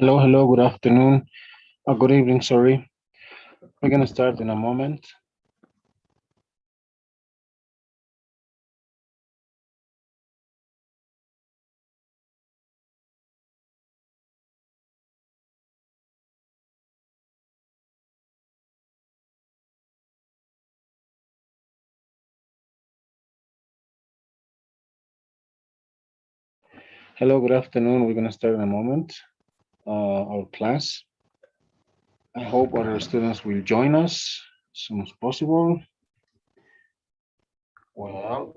Hello, hello, good afternoon. Good evening, sorry. We're going to start in a moment. Hello, good afternoon. We're going to start in a moment our class. I hope other students will join us as soon as possible. Well,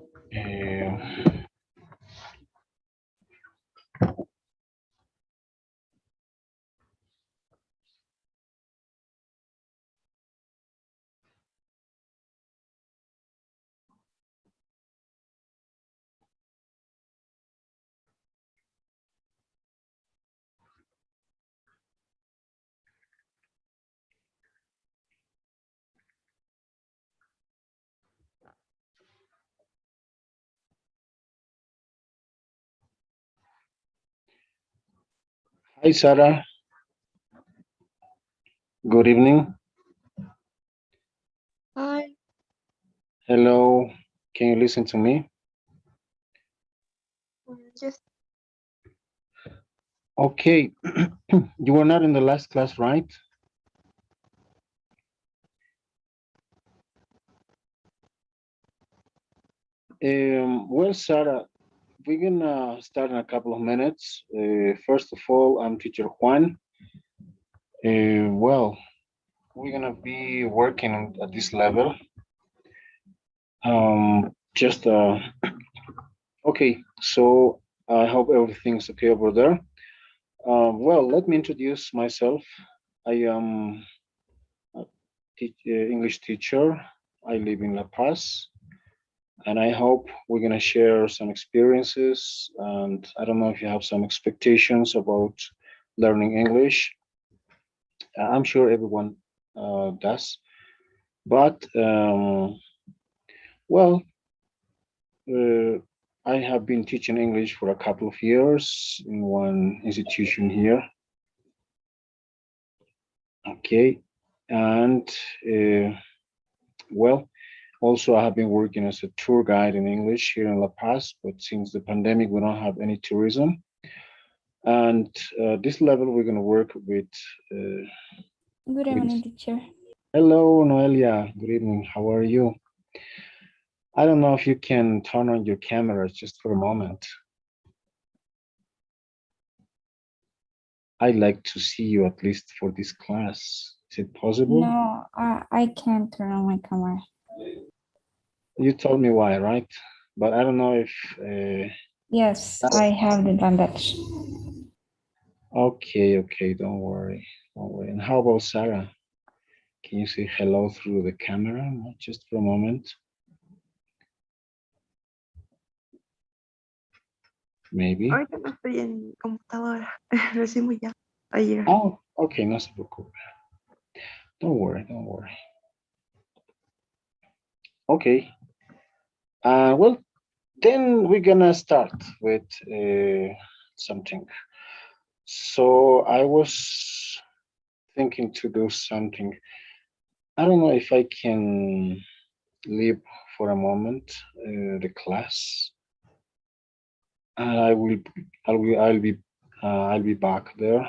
hi, Sarah. Good evening. Hi. Hello. Can you listen to me? Yes. Okay. You were not in the last class, right? Well, Sarah, we're gonna start in a couple of minutes. First of all, I'm teacher Juan. Well, we're gonna be working at this level. Just okay. So I hope everything's okay over there. Well, let me introduce myself. I am a English teacher. I live in La Paz, and I hope we're gonna share some experiences. And I don't know if you have some expectations about learning English. I'm sure everyone does, but well, Uh, I have been teaching English for a couple of years in one institution here. Okay. And well, also I have been working as a tour guide in English here in La Paz, but since the pandemic, we don't have any tourism. And this level, we're going to work uh, Good with. evening, teacher. Hello, Noelia. Good evening. How are you? I don't know if you can turn on your camera just for a moment. I'd like to see you at least for this class. Is it possible? No, I can't turn on my camera. You told me why, right? But I don't know if. Yes, I have the advantage. Okay, okay, don't worry, don't worry. And how about Sarah? Can you say hello through the camera, just for a moment? Maybe. Ahorita no estoy en computadora. Recién voy a llegar. Oh, okay, no se preocupe. Don't worry, don't worry. Okay. Well, then we're gonna start with something. So I was thinking to do something. I don't know if I can leave for a moment the class, and I'll be back there.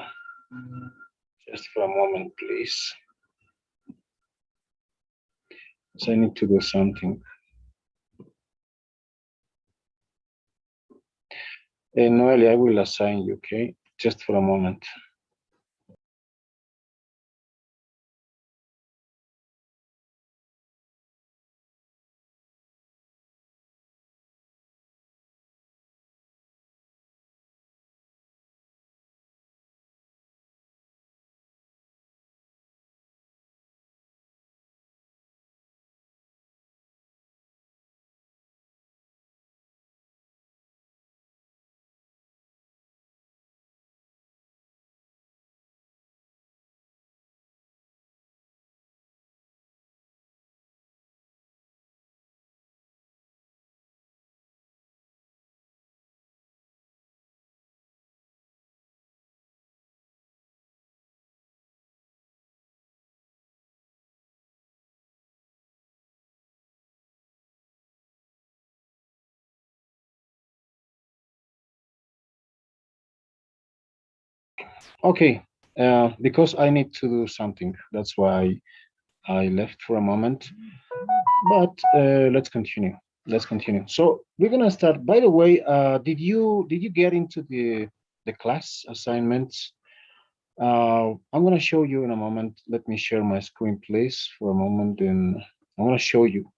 Just for a moment, please. So I need to do something. Noelia, I will assign you, okay? Just for a moment. Okay, because I need to do something. That's why I left for a moment. But let's continue. Let's continue. So we're gonna start. By the way, did you get into the class assignments? I'm gonna show you in a moment. Let me share my screen, please, for a moment, and I'm gonna show you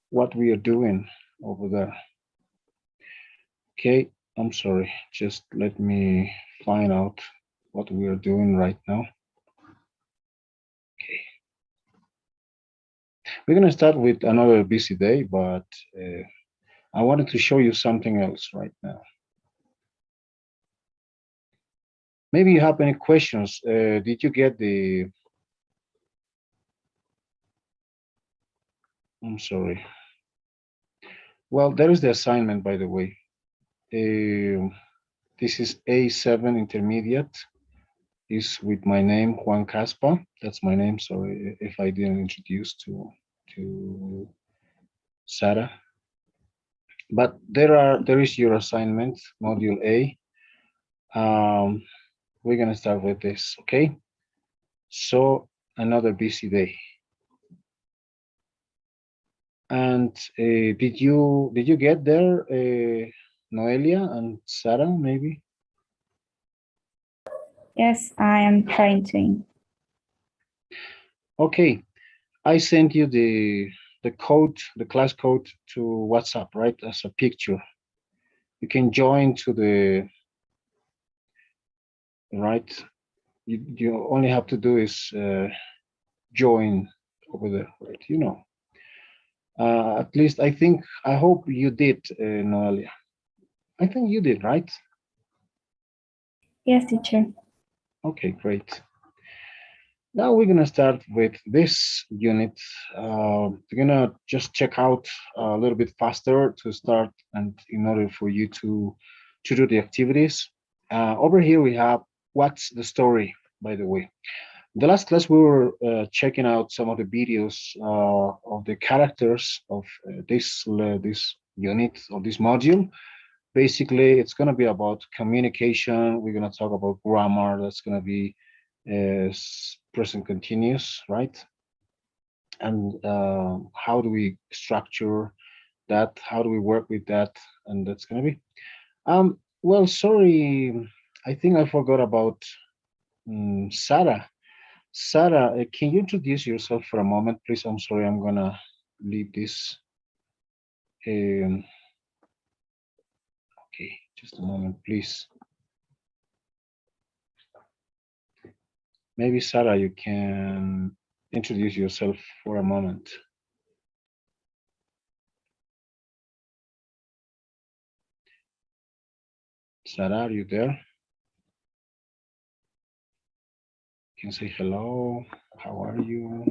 what we are doing over there. Okay, I'm sorry. Just let me find out what we are doing right now. Okay, we're gonna start with another busy day, but I wanted to show you something else right now. Maybe you have any questions. Did you get the? I'm sorry. Well, there is the assignment, by the way. This is A7 intermediate. Is with my name Juan Caspa. That's my name. Sorry if I didn't introduce to Sarah. But there is your assignment, module A. We're gonna start with this, okay? So another busy day. And did you get there, Noelia and Sarah, maybe? Yes, I am trying to. Okay, I sent you the code, the class code to WhatsApp, right? As a picture. You can join to the right. You only have to do is join over there, right? At least I hope you did, Noelia. I think you did, right? Yes, teacher. Okay, great. Now we're gonna start with this unit. We're gonna just check out a little bit faster to start, and in order for you to do the activities. Over here we have what's the story, by the way. The last class we were checking out some of the videos of the characters of this unit of this module. Basically, it's going to be about communication. We're going to talk about grammar. That's going to be present continuous, right? And how do we structure that? How do we work with that? And that's going to be. Well, sorry, I think I forgot about Sarah. Sarah, can you introduce yourself for a moment, please? I'm sorry, I'm gonna leave this. Um, okay, just a moment, please. Maybe Sarah, you can introduce yourself for a moment. Sarah, are you there? You can say hello. How are you?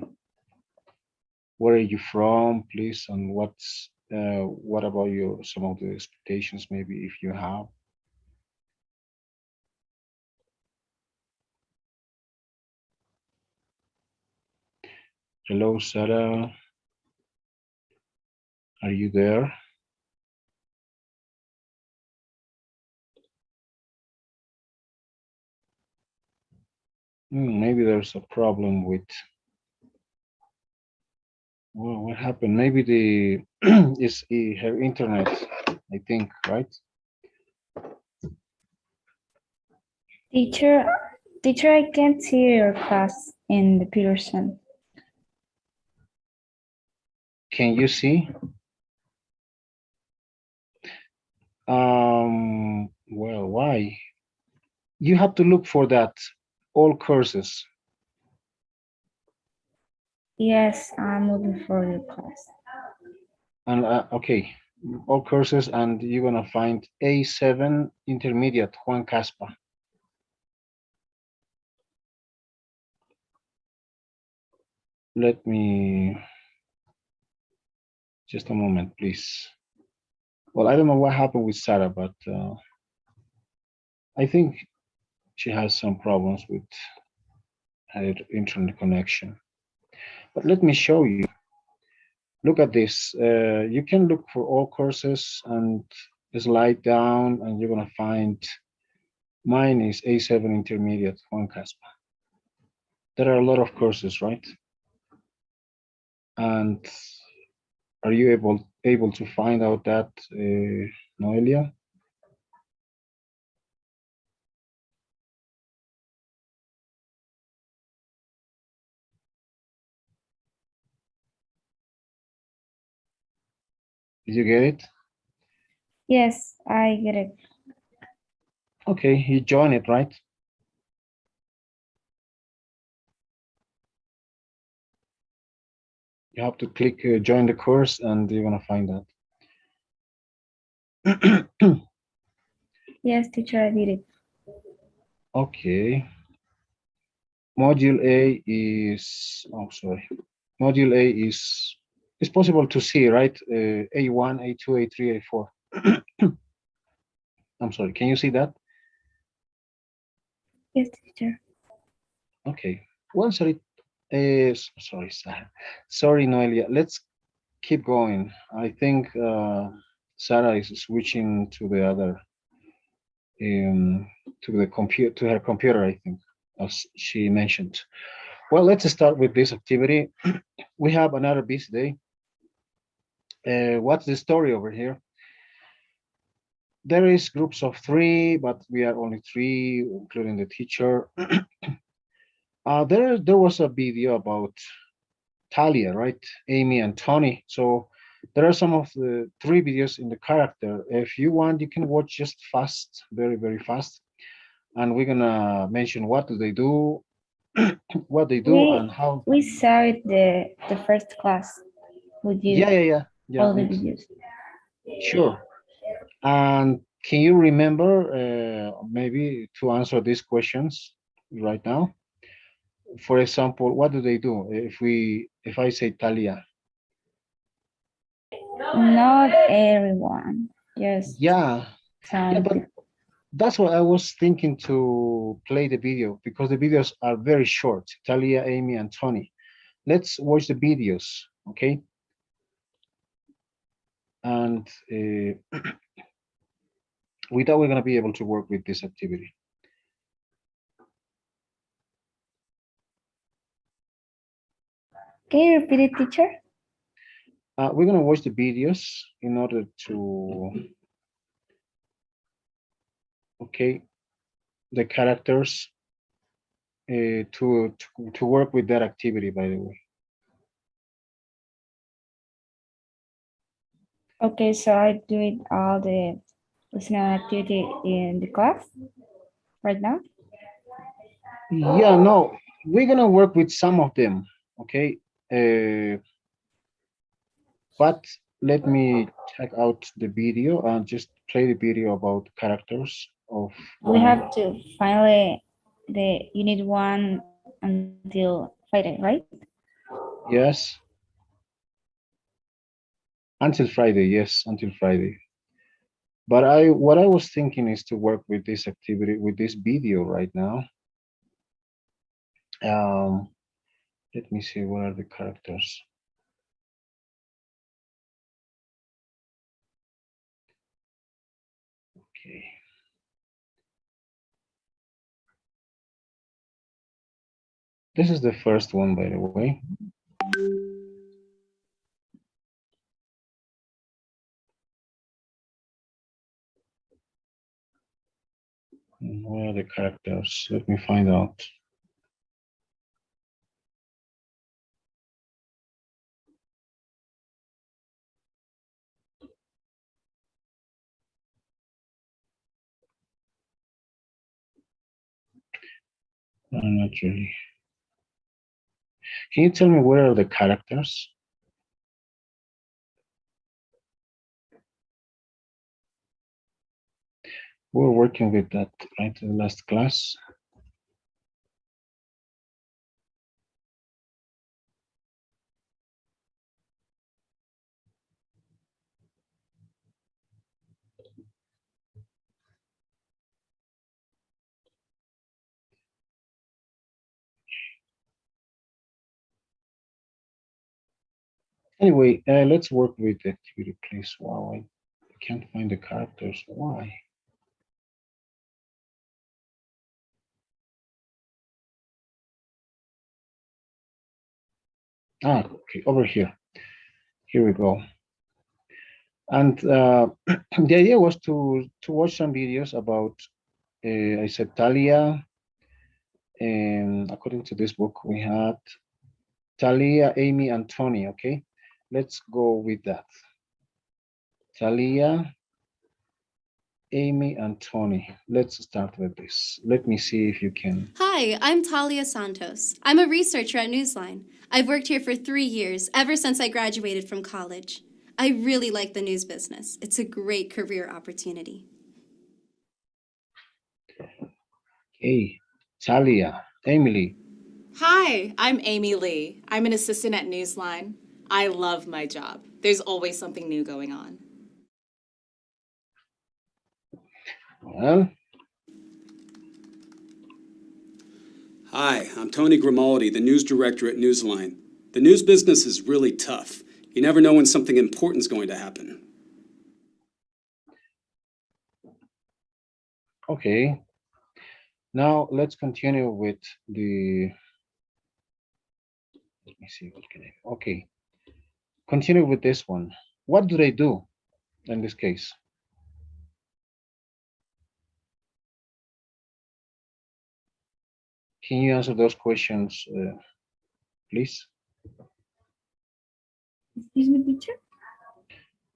Where are you from, please? And what about your some of the expectations, maybe if you have? Hello, Sarah. Are you there? Maybe there's a problem with. Well, what happened? Maybe the is her internet, I think, right? Teacher, teacher, I can't see your class in the Peterson. Can you see? Well, why? You have to look for that, all courses. Yes, I'm looking for your class. And okay, all courses, and you're gonna find A7 intermediate, Juan Caspa. Let me, just a moment, please. Well, I don't know what happened with Sarah, but I think she has some problems with her internet connection. But let me show you. Look at this. You can look for all courses and slide down, and you're gonna find Mine is A7 Intermediate, Juan Caspa. There are a lot of courses, right? And are you able to find out that, Noelia? Did you get it? Yes, I get it. Okay, you join it, right? You have to click join the course and you're gonna find that. Yes, teacher, I did it. Okay. Module A is, oh, sorry. Module A is possible to see, right? A1, A2, A3, A4. I'm sorry, can you see that? Yes, teacher. Okay. Well, sorry, sorry, sorry, Noelia. Let's keep going. I think Sarah is switching to the other, to the computer, to her computer, I think, as she mentioned. Well, let's start with this activity. We have another busy day. What's the story over here? There is groups of three, but we are only three, including the teacher. There was a video about Talia, right? Amy and Tony. So there are some of the three videos in the character. If you want, you can watch just fast, very, very fast. And we're gonna mention what do they do, what they do, and how. We saw it the first class with you, Yeah. all the videos. Sure. And can you remember maybe to answer these questions right now? For example, what do they do? If I say Talia, Not everyone, just yeah, yeah, some but people. that's what I was thinking to play the video because the videos are very short. Talia, Amy, and Tony. Let's watch the videos, okay? And with that, we're gonna be able to work with this activity. Can you repeat it, teacher? We're gonna watch the videos in order to, okay, the characters to work with that activity, by the way. Okay, so I do it all the listening activity in the class right now. Yeah, no, we're gonna work with some of them, okay? But let me check out the video and just play the video about characters of. We have to finally the unit 1 until Friday, right? Yes, until Friday. Yes, until Friday. But what I was thinking is to work with this activity with this video right now. Um, Let me see what are the characters. Okay. This is the first one, by the way. Where are the characters? Let me find out. Not really. Can you tell me where are the characters? We're working with that, right? The last class. Anyway, let's work with the activity, please. Wow, I can't find the characters. Why? Okay, over here. Here we go. And the idea was to watch some videos about, I said Talia, and according to this book, we had Talia, Amy, and Tony. Okay, let's go with that. Talia, Amy, and Tony. Let's start with this. Let me see if you can. Hi, I'm Talia Santos. I'm a researcher at Newsline. I've worked here for 3 years, ever since I graduated from college. I really like the news business. It's a great career opportunity. Okay, Talia, Emily. Hi, I'm Amy Lee. I'm an assistant at Newsline. I love my job. There's always something new going on. Well, Hi, I'm Tony Grimaldi, the news director at Newsline. The news business is really tough. You never know when something important is going to happen. okay. Now let's continue with the. Let me see what can I. Okay, continue with this one. What do they do in this case? Can you answer those questions, please? Excuse me, teacher.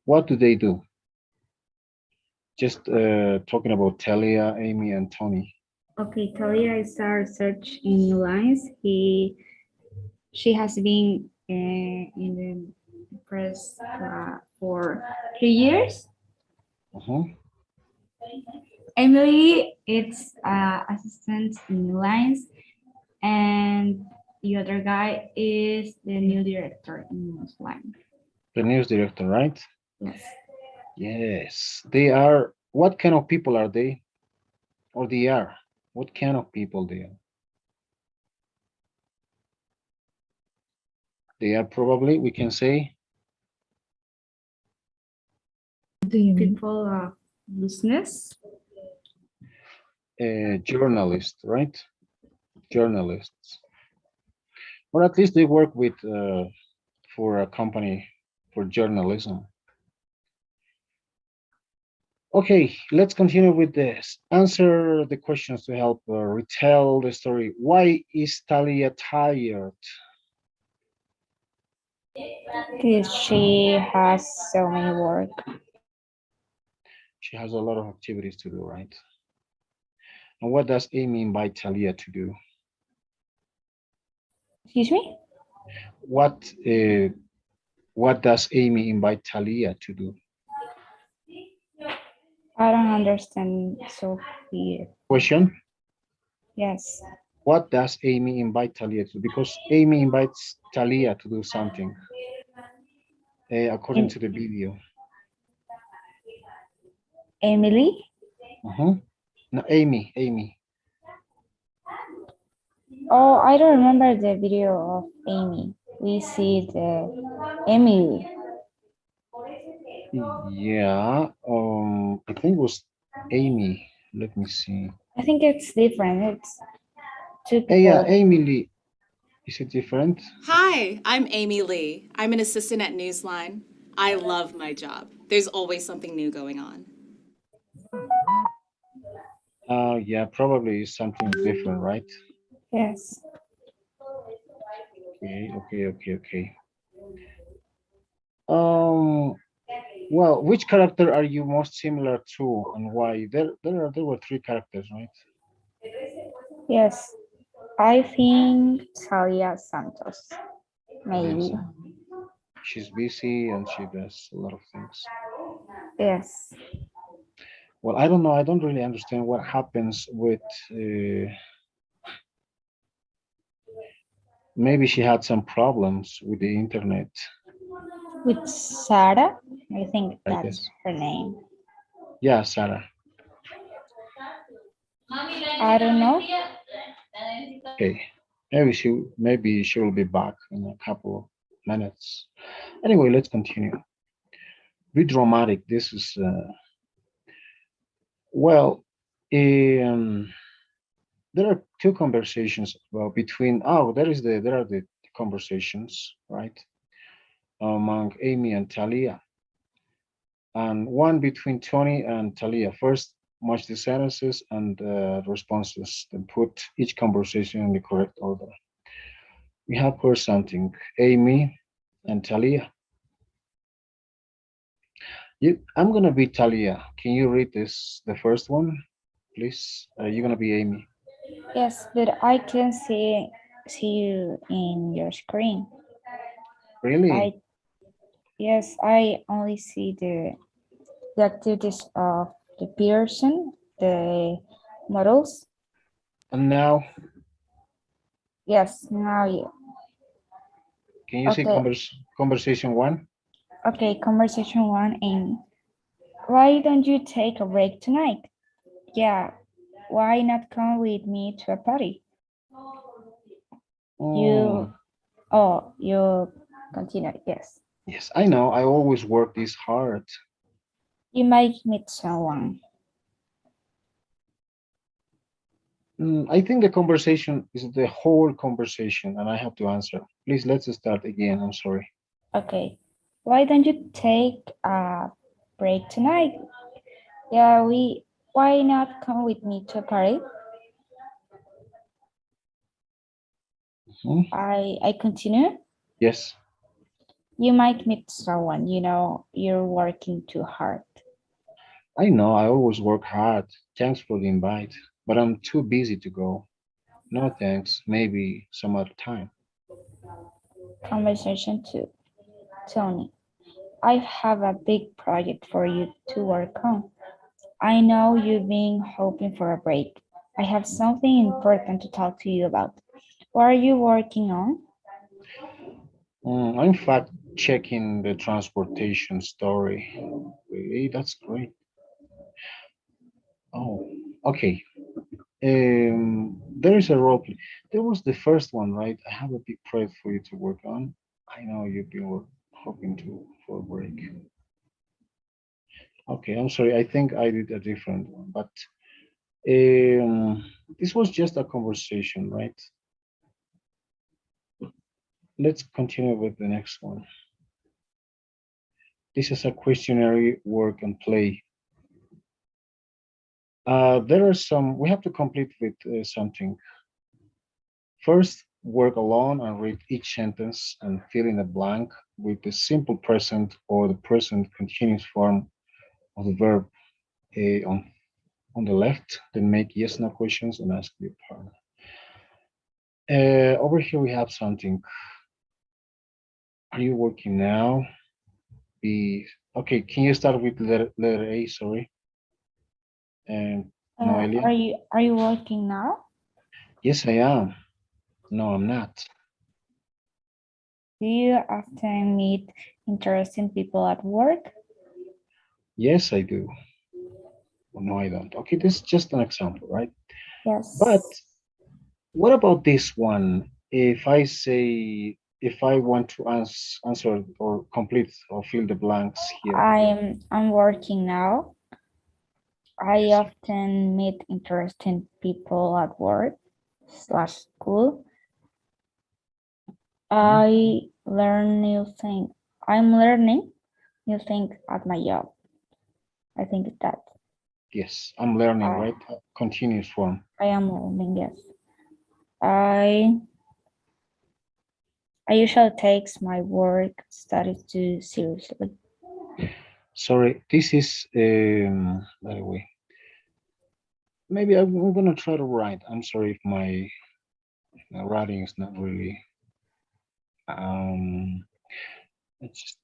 What do they do? Just talking about Talia, Amy, and Tony. Okay, Talia is a research in New Lines. She has been in the press for 3 years. Uh-huh. Emily, it's assistant in New Lines, and the other guy is the new director in Newsline. The news director, right? Yes. Yes, they are. What kind of people are they? Or they are? What kind of people they are? They are probably, we can say, Do you mean? People of business. journalists, right? Journalists. Or at least they work with for a company for journalism. Okay, let's continue with this. Answer the questions to help retell the story. Why is Talia tired? Because she has so many work. She has a lot of activities to do, right? And what does Amy invite Talia to do? Excuse me? What does Amy invite Talia to do? I don't understand so clear. Question. Yes. What does Amy invite Talia to do? Because Amy invites Talia to do something, according to the video. Emily? No, Amy. Oh, I don't remember the video of Amy. We see the Emily. Yeah, I think it was Amy. Let me see. I think it's different. It's two people. Yeah, Emily. Is it different? Hi, I'm Amy Lee. I'm an assistant at Newsline. I love my job. There's always something new going on. Yeah, probably something different, right? Yes. Okay. Well, which character are you most similar to, and why? There were three characters, right? Yes. I think Talia Santos. Maybe. Yes. She's busy and she does a lot of things. Yes. Well, I don't know. I don't really understand what happens with. Maybe she had some problems with the internet. With Sarah, I think I that's guess. her name. Yeah, Sarah. I don't know. Okay. Maybe she will be back in a couple of minutes. Anyway, let's continue. Be dramatic. This is well. Um, there are two conversations between. Oh, there are the conversations, right, among Amy and Talia, and one between Tony and Talia. First, match the sentences and responses, then put each conversation in the correct order. We have heard something, Amy and Talia. I'm gonna be Talia. Can you read this, the first one, please? You're gonna be Amy. Yes, but I can see you in your screen. Really? Yes, I only see the activities of the person, the models. And now, Yes, now you. can you say Okay, conversation one? okay, conversation one. And why don't you take a break tonight? Yeah, why not come with me to a party? Oh, You, oh, you continue, yes. yes, I know. I always work this hard. You might meet someone. I think the conversation is the whole conversation, and I have to answer. Please, let's start again. I'm sorry. Okay, why don't you take a break tonight? Yeah, why not come with me to a party? Mhm. I continue. Yes, You might meet someone, you're working too hard. I know. I always work hard. Thanks for the invite, but I'm too busy to go. No thanks. Maybe some other time. Conversation two. Tony, I have a big project for you to work on. I know you've been hoping for a break. I have something important to talk to you about. What are you working on? I'm in fact checking the transportation story. Really, that's great. Oh, okay. There is a role play. There was the first one, right? I have a big project for you to work on. I know you've been hoping to for a break. Okay, I'm sorry. I think I did a different one, but this was just a conversation, right? Let's continue with the next one. This is a questionnaire work and play. There are some, we have to complete with something. First, work alone and read each sentence and fill in the blank with the simple present or the present continuous form of the verb on the left. Then make yes no questions and ask your partner. Over here we have something. Are you working now? B. Okay, can you start with letter A? Sorry. And Noelia. Are you working now? Yes, I am. No, I'm not. Do you often meet interesting people at work? Yes, I do. No, I don't. Okay, this is just an example, right? Yes. But what about this one? If I say, if I want to answer or complete or fill the blanks here. I'm working now. I Yes. often meet interesting people at work slash school. I learn new things. I'm learning new things at my job. I think that Yes, I'm learning, I right? Continuous form. I am learning, yes. I usually takes my work studies too seriously. Sorry, this is, by the way, maybe I'm gonna try to write. I'm sorry if my writing is not really, um, let's just,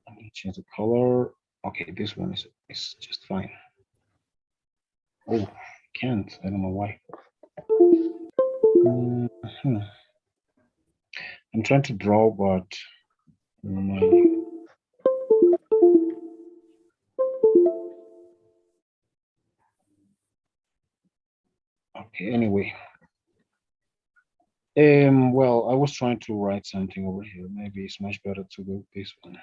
I'm gonna change the color. Okay, this one is just fine. Oh, can't, I don't know why. Mhm. I'm trying to draw, but my, okay, anyway. Well, I was trying to write something over here. Maybe it's much better to do this one.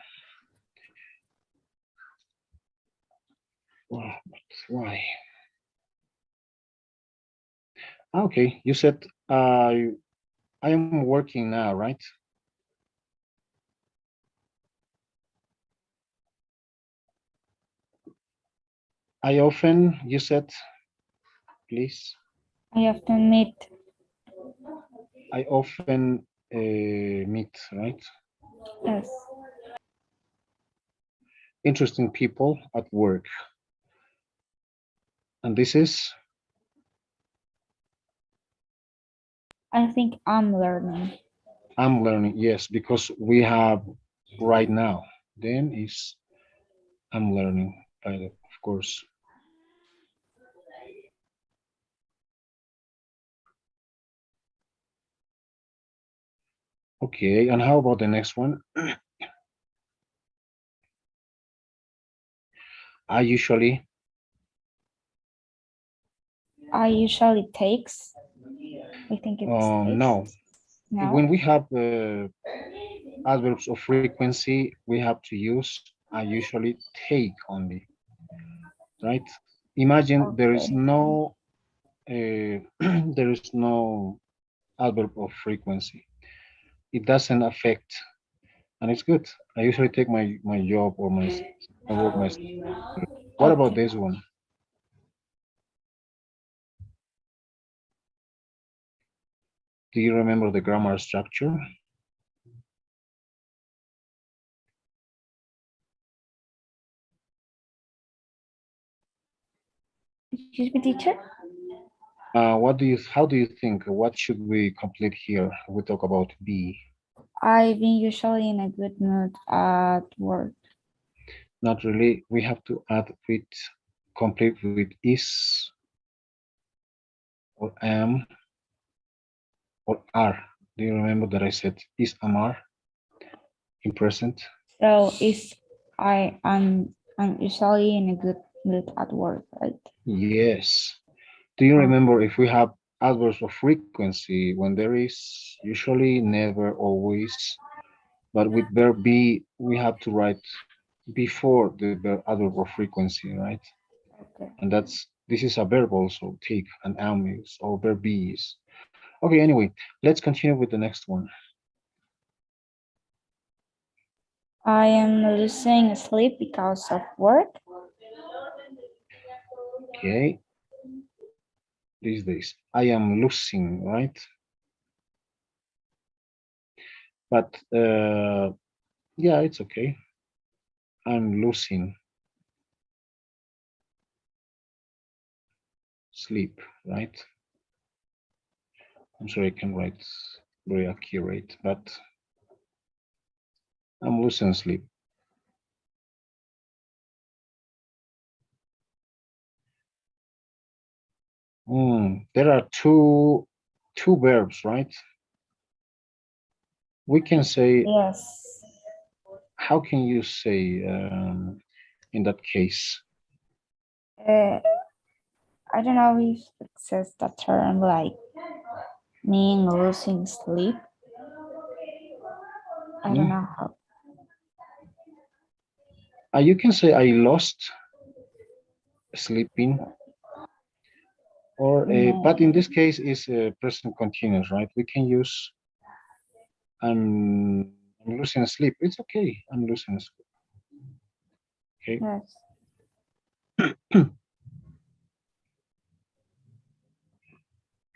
Wow, but why? Okay, you said I am working now, right? I often, you said, please. I often meet. I often meet, right? Yes. Interesting people at work. And this is, I think I'm learning. I'm learning, yes, because we have right now. Then is I'm learning, of course. Okay, and how about the next one? I usually, I usually takes. I think it's takes. no. No. When we have adverbs of frequency, we have to use I usually take only, right? Imagine there is Okay. no there is no adverb of frequency. It doesn't affect, and it's good. I usually take my job or my work my. What about Okay. this one? Do you remember the grammar structure? Excuse me, teacher. How do you think? What should we complete here? We talk about be. I've been usually in a good mood at work. Not really. We have to add with complete with is or am or are. Do you remember that I said is am are in present? So is I'm usually in a good mood at work, right? Yes. Do you Oh, remember if we have adverbs of frequency when there is usually, never, always, but with verb be, we have to write before the adverb of frequency, right? okay. And this is a verb also, take, and am is, or verb be is. Okay, anyway, let's continue with the next one. I am losing sleep because of work. Okay, these days. I am losing, right? But yeah, it's okay. I'm losing sleep, right? I'm sorry, I can write very accurate, but I'm losing sleep. There are two verbs, right? We can say, Yes. how can you say in that case? Uh, I don't know if it says the term like mean losing sleep. I don't know how. You can say I lost sleeping, or but in this case is present continuous, right? We can use I'm, I'm losing sleep. It's okay. I'm losing sleep. Okay. Yes.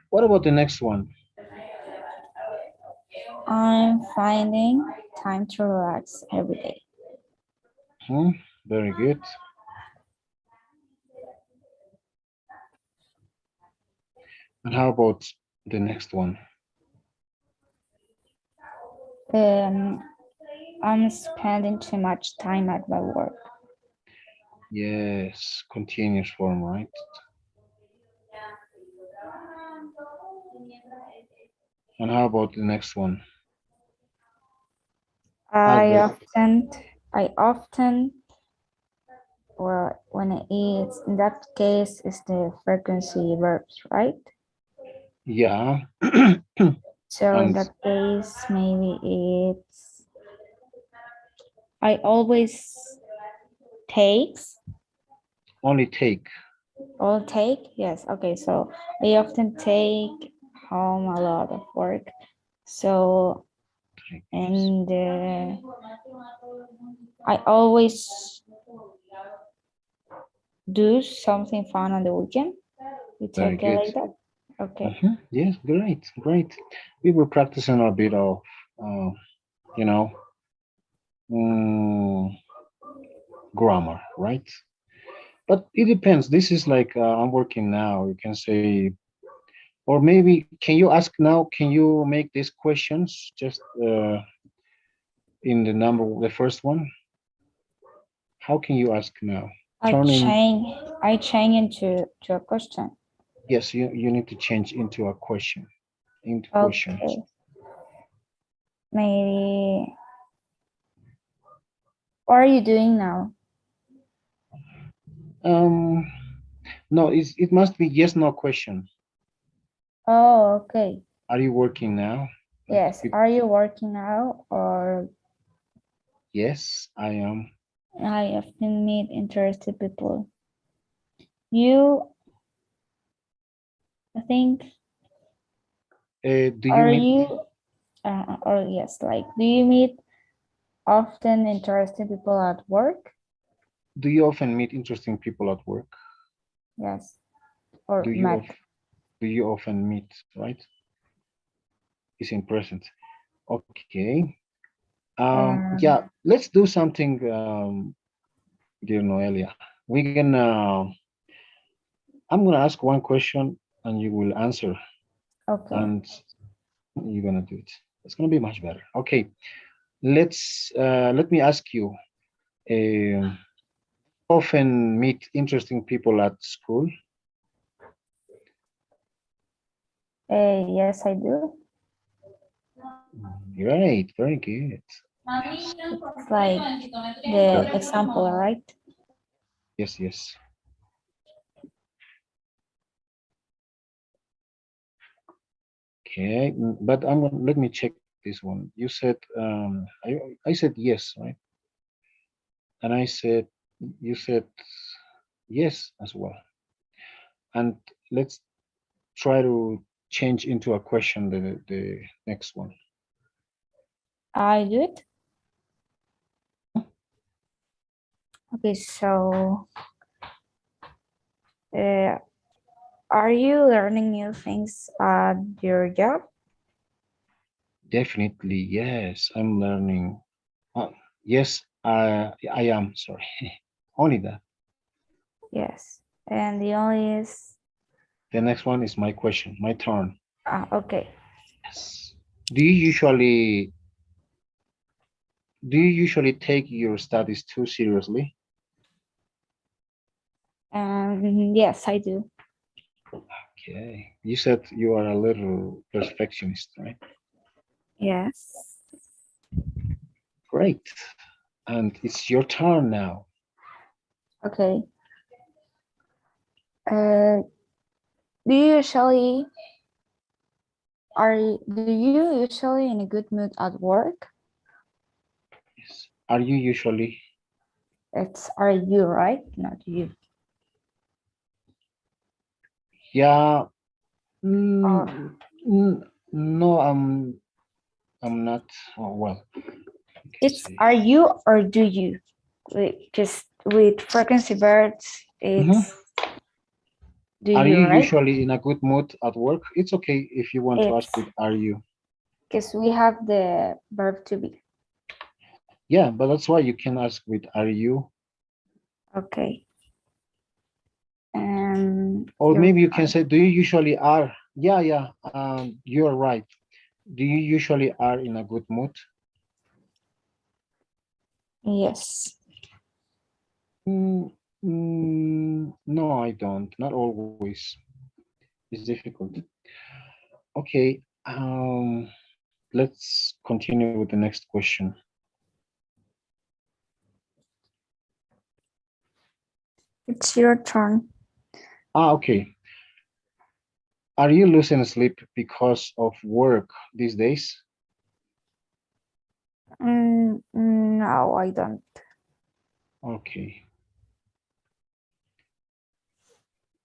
What about the next one? I'm finding time to relax every day. Very good. And how about the next one? I'm spending too much time at my work. Yes, continuous form, right? And how about the next one? I Adverb. often, well, when it is, in that case, is the frequency verbs, right? Yeah. So in And that case, maybe it's, I always takes, only take. all take, yes, okay, so I often take home a lot of work, So, and I always do something fun on the weekend. It's Very okay good. like that? Okay. Yes, great, great. We were practicing a bit of, you know, grammar, right? But it depends. This is like I'm working now. You can say, or maybe can you ask now? Can you make these questions just in the first one? How can you ask now? I change into to a question. Yes, you need to change into a question, into questions. Okay. Maybe. What are you doing now? No, it must be yes, no question. Oh, okay. Are you working now? Yes. Are you working now or? Yes, I am. I often meet interested people. You, I think, Do you are meet? you, or yes, like, do you meet often interested people at work? Do you often meet interesting people at work? Yes, or Do you met. do you often meet? Right? It's in present. Okay. Yeah. Let's do something, dear Noelia. We can. I'm gonna ask one question, and you will answer, Okay. and you're gonna do it. It's gonna be much better. Okay. Let me ask you. Often meet interesting people at school. Yes, I do. Great, very good. It's like the example, right? Yes, yes. Okay, but let me check this one. You said I said yes, right? And you said yes as well. And let's try to change into a question the next one. I do it. Okay, so are you learning new things at your job? Definitely, yes. I'm learning. Yes, I am. Sorry, only that. Yes, and the only is The next one is my question, my turn. okay. Yes. Do you usually take your studies too seriously? Yes, I do. Okay. You said you are a little perfectionist, right? Yes. Great. And it's your turn now. Okay. Do you usually in a good mood at work? Yes. Are you usually? Are you, right? Not you. Yeah. Oh. No, I'm not. Oh, well. It's are you or do you? Just with frequency verbs, it's do Are you, you right? usually in a good mood at work? It's okay if you want to ask with are you. Because we have the verb to be. Yeah, but that's why you can ask with are you. Okay. Or maybe you can say, do you usually are? Yeah, you're right. Do you usually are in a good mood? Yes. No, I don't. Not always. It's difficult. Okay. Let's continue with the next question. It's your turn. Okay. Are you losing sleep because of work these days? No, I don't. Okay.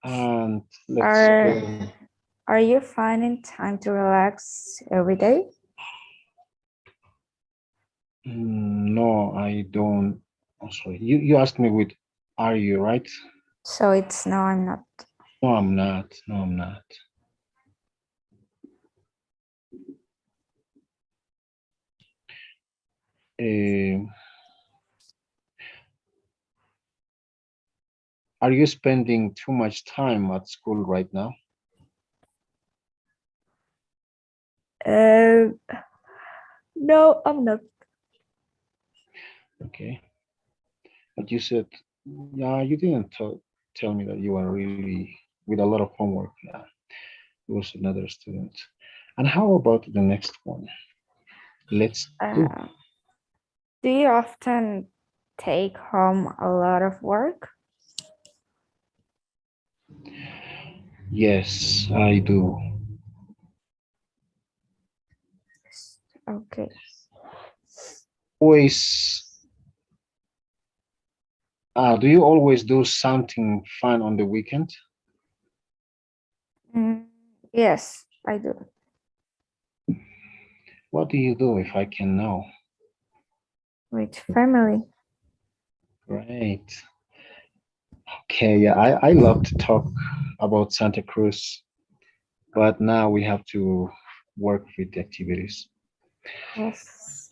And let's go. Are you finding time to relax every day? No, I don't. Oh, sorry. You asked me with are you, right? So it's no, I'm not. No, I'm not. No, I'm not. Um, are you spending too much time at school right now? Uh, no, I'm not. Okay. But you said, yeah, you didn't tell me that you were really with a lot of homework. Yeah, you was another student. And how about the next one? Let's do. Uh, do you often take home a lot of work? Yes, I do. Okay. Always, do you always do something fun on the weekend? Mm, yes, I do. What do you do if I can know? With family. Great. Okay, yeah, I love to talk about Santa Cruz, but now we have to work with the activities. Yes.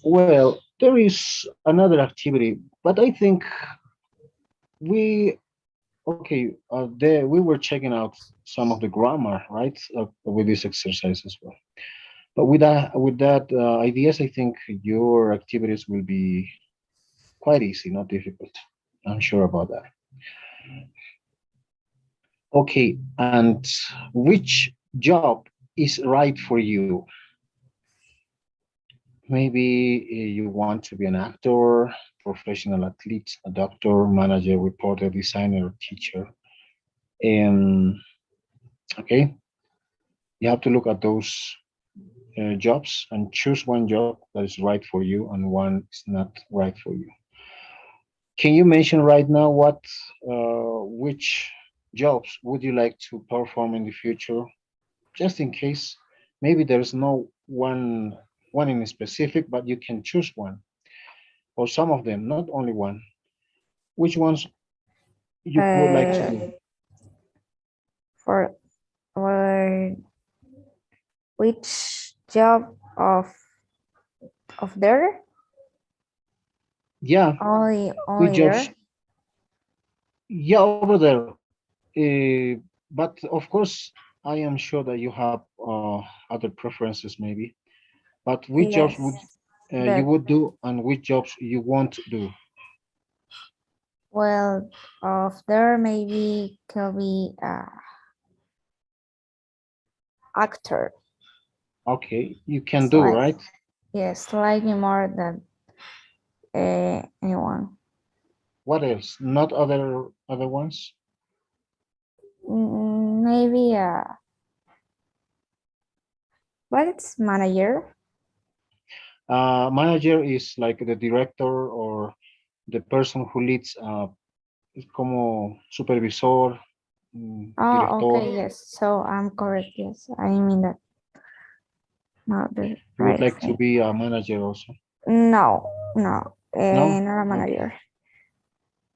Well, there is another activity, but I think we okay. There we were checking out some of the grammar, right, with this exercise as well. But with that ideas, I think your activities will be quite easy, not difficult. I'm sure about that. Okay, and which job is right for you? Maybe you want to be an actor, professional athlete, a doctor, manager, reporter, designer, or teacher. Okay, you have to look at those jobs and choose one job that is right for you and one is not right for you. Can you mention right now which jobs would you like to perform in the future? Just in case, maybe there's no one in specific, but you can choose one or some of them, not only one. Which ones you would like to Uh, do? for or which job of there? Yeah, which Only jobs? there? Yeah, over there. But of course, I am sure that you have other preferences, maybe. But which jobs would Yes. you But would do, and which jobs you won't do? well, of there maybe could be actor. Okay, you can It's do, like right? yes, like me more than anyone. What else? Not other ones? Maybe but it's manager. Manager is like the director or the person who leads, es como supervisor, Oh, director. okay, yes. So I'm correct. Yes, I mean that. Not the You would right like to thing. be a manager also? No, no, No? not a Okay. manager.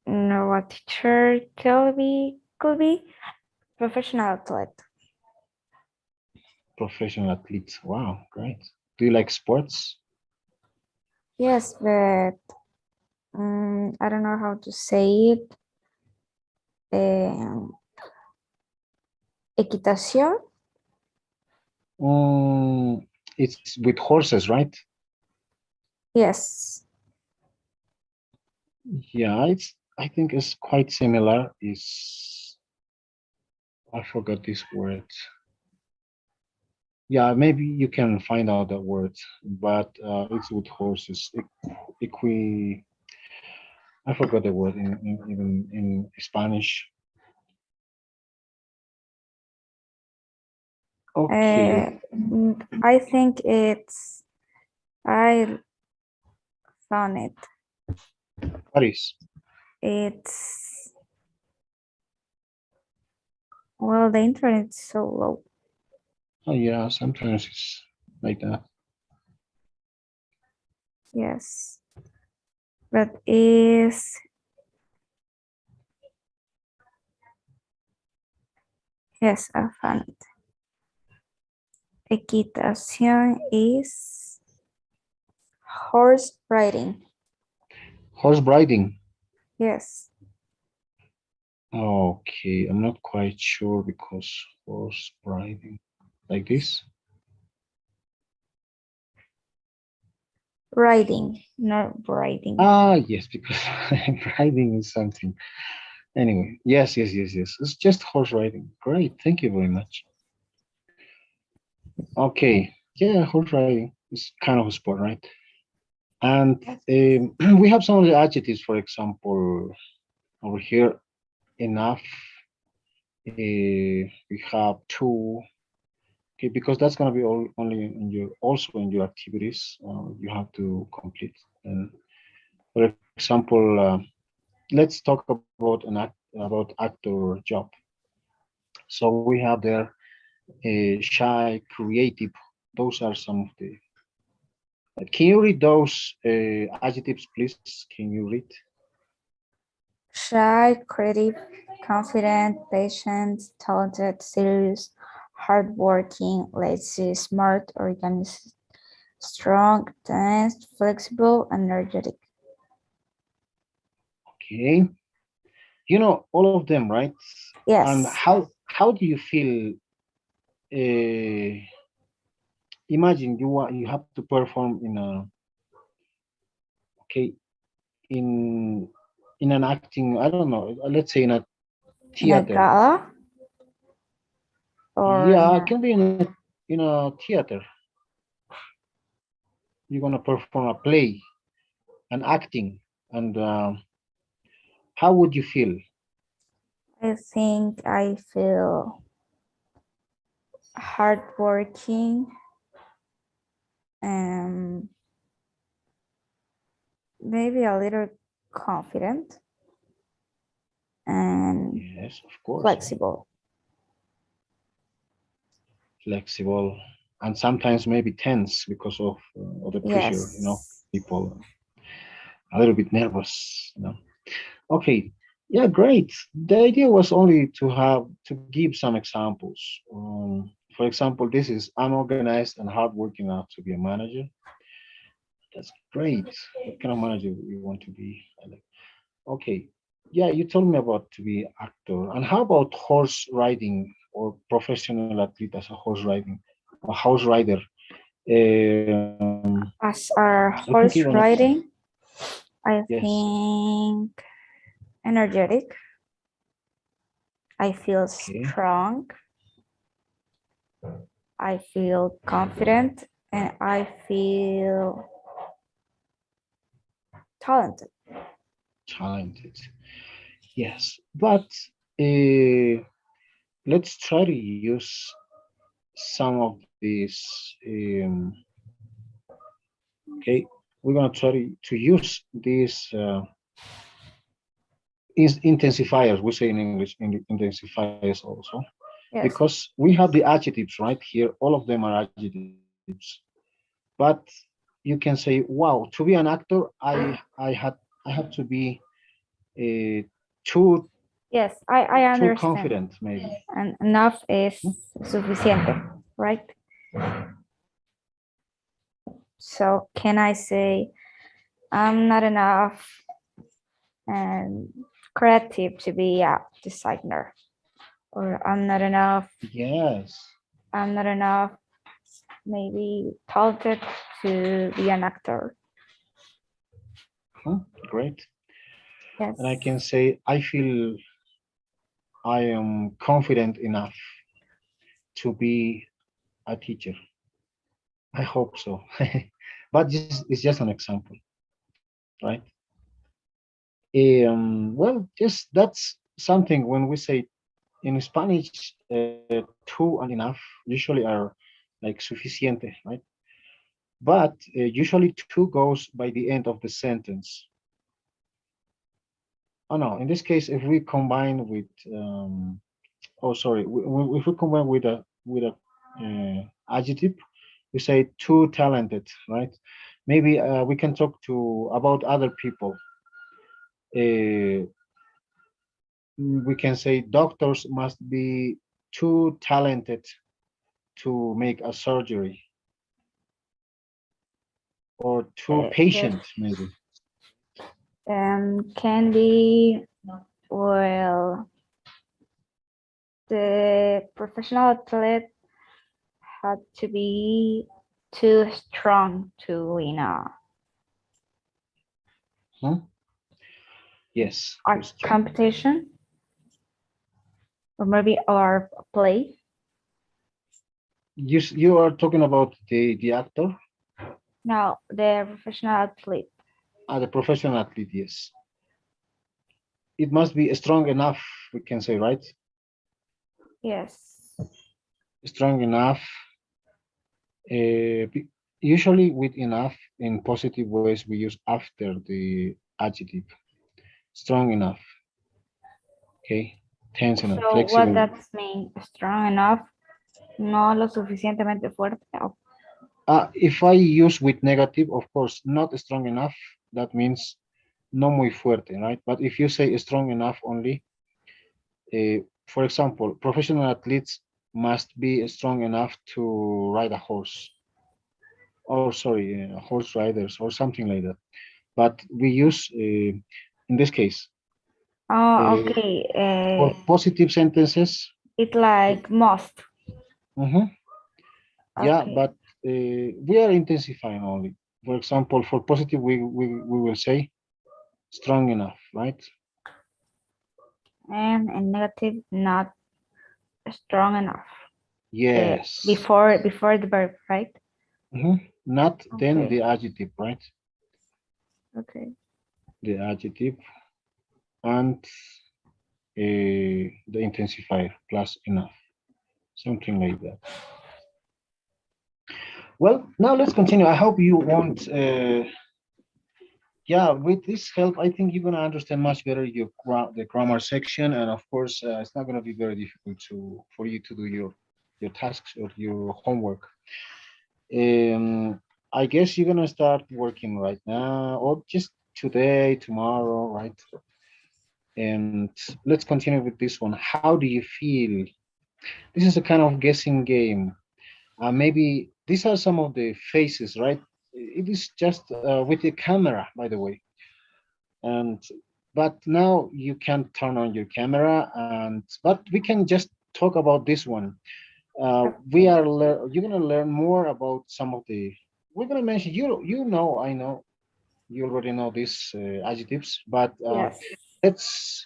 No, a teacher could be professional athlete. Professional athlete. Wow, great. Do you like sports? Yes, but I don't know how to say it. Um, equitación. Mm, it's with horses, right? Yes. Yeah, I think it's quite similar. Is I forgot this word. Yeah, maybe you can find out that word, but it's with horses. Equi, I forgot the word even in Spanish. Okay, I think I found it. what is? It's well, the internet is so low. Oh yeah, sometimes it's like that. Yes. But is yes, I found it. Equitación is horse riding. Horse riding. Yes. Okay, I'm not quite sure because horse riding like this. Riding, not riding. Ah, yes, because riding is something. Anyway, yes. It's just horse riding. Great, thank you very much. Okay, yeah, horse riding is kind of a sport, right? And we have some of the adjectives, for example, over here, enough. We have two. Okay, because that's going to be only in your also in your activities you have to complete. And for example, let's talk about actor job. So we have there shy, creative. Those are some of the. Can you read those adjectives, please? Can you read? Shy, creative, confident, patient, talented, serious, hardworking, lazy, smart, organized, strong, tense, flexible, energetic. Okay, you know all of them, right? And Yes, how do you feel? Imagine you have to perform in a okay in an acting. I don't know. Let's say in a in a theater. gala or Yeah, in it can be in a theater. You're gonna perform a play, an acting, and how would you feel? I think I feel hardworking and maybe a little confident and Yes, of course. flexible. Flexible, and sometimes maybe tense because of the pressure. You know, Yes. people a little bit nervous. You know. Okay. Yeah, great. The idea was only to give some examples. For example, this is unorganized and hardworking enough to be a manager. That's great. What kind of manager you want to be? I like. Okay. Yeah, you told me about to be actor. And how about horse riding or professional athlete as a horse riding, a horse rider? Um, As our I can give horse an example. riding, I Yes. think energetic. I feel Okay. strong. I feel confident and I feel talented. Talented. Yes. But uh, let's try to use some of these. Okay. We're going to try to use these intensifiers. We say in English intensifiers also. Yes. Because we have the adjectives right here. All of them are adjectives. But you can say, "Wow, to be an actor, I had to be uh, too Yes, I too understand. confident, maybe." And enough is suficiente, right? So can I say I'm not enough and creative to be a designer, or Yes. I'm not enough maybe talented to be an actor. Great. Yes. And I can say I feel I am confident enough to be a teacher. I hope so. But it's just an example, right? Well, just that's something when we say in Spanish, two and enough usually are like suficiente, right? But usually two goes by the end of the sentence. Oh no, in this case, if we combine with, oh sorry, if we combine with a adjective, we say too talented, right? Maybe we can talk to about other people. Uh, we can say doctors must be too talented to make a surgery, or too Yes. patient, maybe. Can be, well, the professional athlete had to be too strong to win Hmm? Yes, a too strong. competition or maybe our play. You are talking about the actor, No, the professional athlete. the professional athlete. Yes, it must be strong enough. We can say, right? Yes. Strong enough. Usually with enough in positive ways we use after the adjective. Strong enough. Okay. Tense enough. So what Flexible. does mean? Strong enough, no lo suficientemente fuerte. If I use with negative, of course, not strong enough, that means no muy fuerte, right? But if you say strong enough only, for example, professional athletes must be strong enough to ride a horse, or sorry, horse riders, or something like that. But we use, in this case, Oh, uh, okay. for positive sentences. It's like must. Mhm. Yeah, Okay. but we are intensifying only. For example, for positive, we will say strong enough, right? And in negative, not strong enough. Yes. Before the verb, right? Not then Okay. the adjective, right? Okay. The adjective and the intensifier plus enough, something like that. Well, now let's continue. I hope you won't. Yeah, with this help, I think you're gonna understand much better the grammar section, and of course, it's not gonna be very difficult for you to do your tasks or your homework. I guess you're gonna start working right now, or just today, tomorrow, right? And let's continue with this one. How do you feel? This is a kind of guessing game. Maybe these are some of the faces, right? It is just with the camera, by the way. And but now you can turn on your camera, and but we can just talk about this one. You're gonna learn more about some of the. We're gonna mention you know I know you already know these adjectives, but Yes. let's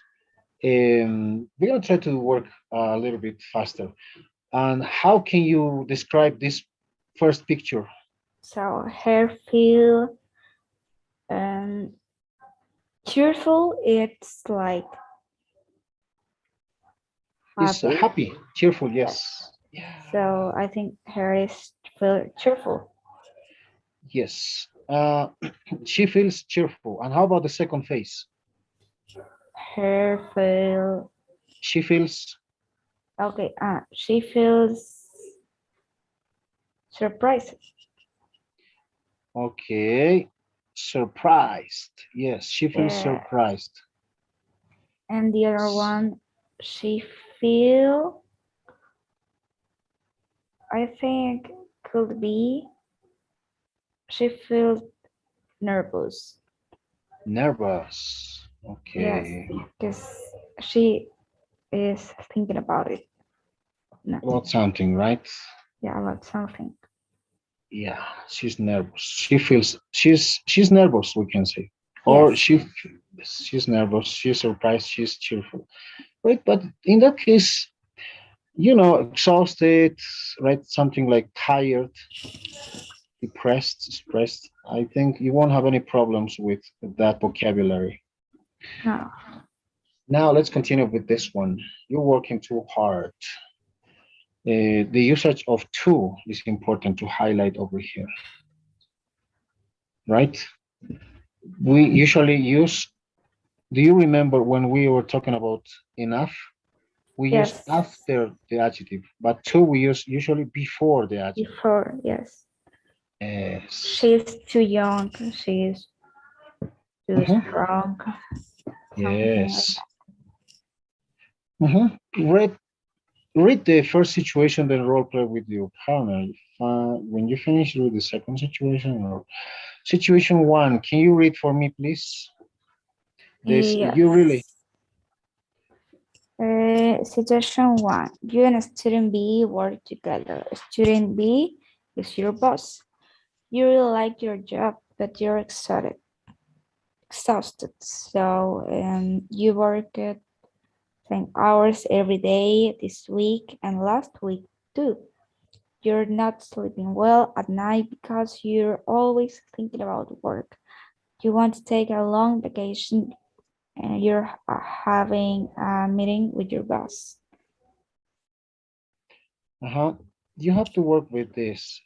we're gonna try to work a little bit faster. And how can you describe this first picture? So her feel um cheerful. It's like Is happy. happy, cheerful, Yes. yes. Yeah. So I think her is feel cheerful. Yes. She feels cheerful. And how about the second face? Her feel She feels okay. She feels surprised. okay. Surprised. Yes, she feels Yeah. surprised. And the other one, she feel. I think could be. She feels nervous. Nervous. Yes, Okay. because she is thinking about it. No, About something, right? yeah, about something. Yeah, she's nervous. She's nervous, we can say. Or Yes. she's nervous, she's surprised, she's cheerful. Right, but in that case, exhausted, right? Something like tired, depressed, stressed. I think you won't have any problems with that vocabulary. No. Now let's continue with this one. You're working too hard. The usage of too is important to highlight over here, right? We usually use, do you remember when we were talking about enough? We use Yes. after the adjective, but too we use usually before the adjective. Before. Yes. Yes. She's too young. She's too strong. Something like Yes. Read the first situation, then role play with your partner. When you finish, read the second situation or situation one. Can you read for me, please? This you really. Yes. Situation one, you and student B work together. Student B is your boss. You really like your job, but you're exhausted. So you work 10 hours every day this week and last week too. You're not sleeping well at night because you're always thinking about work. You want to take a long vacation and you're having a meeting with your boss. You have to work with this.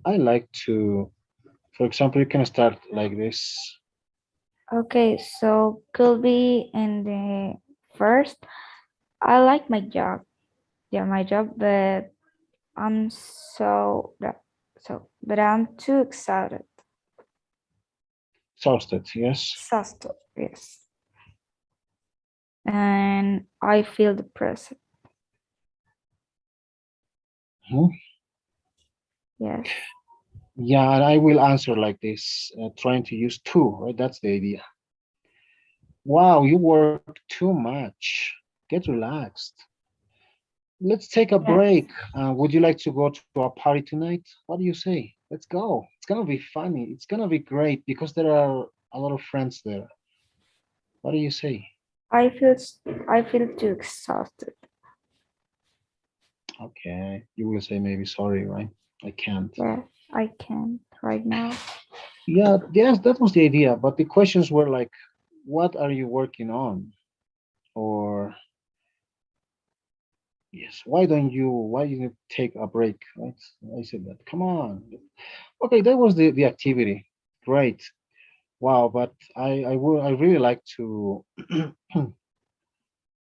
I like to, for example, you can start like this. Okay, so could be in the first, I like my job. Yeah, my job, but I'm but I'm too excited. Exhausted, yes. Exhausted, yes. And I feel depressed. Mhm. Yes. Yeah, and I will answer like this, trying to use two, right? That's the idea. Wow, you work too much. Get relaxed. Let's take a Yes. break. Would you like to go to a party tonight? What do you say? Let's go. It's gonna be funny. It's gonna be great because there are a lot of friends there. What do you say? I feel I feel too exhausted. Okay, you will say maybe sorry, right? I can't. Yes, I can't right now. Yeah, yes, that was the idea. But the questions were like, what are you working on? Or yes, why you take a break? Right? I said that. Come on. Okay, that was the activity. Great. Wow, but I really like to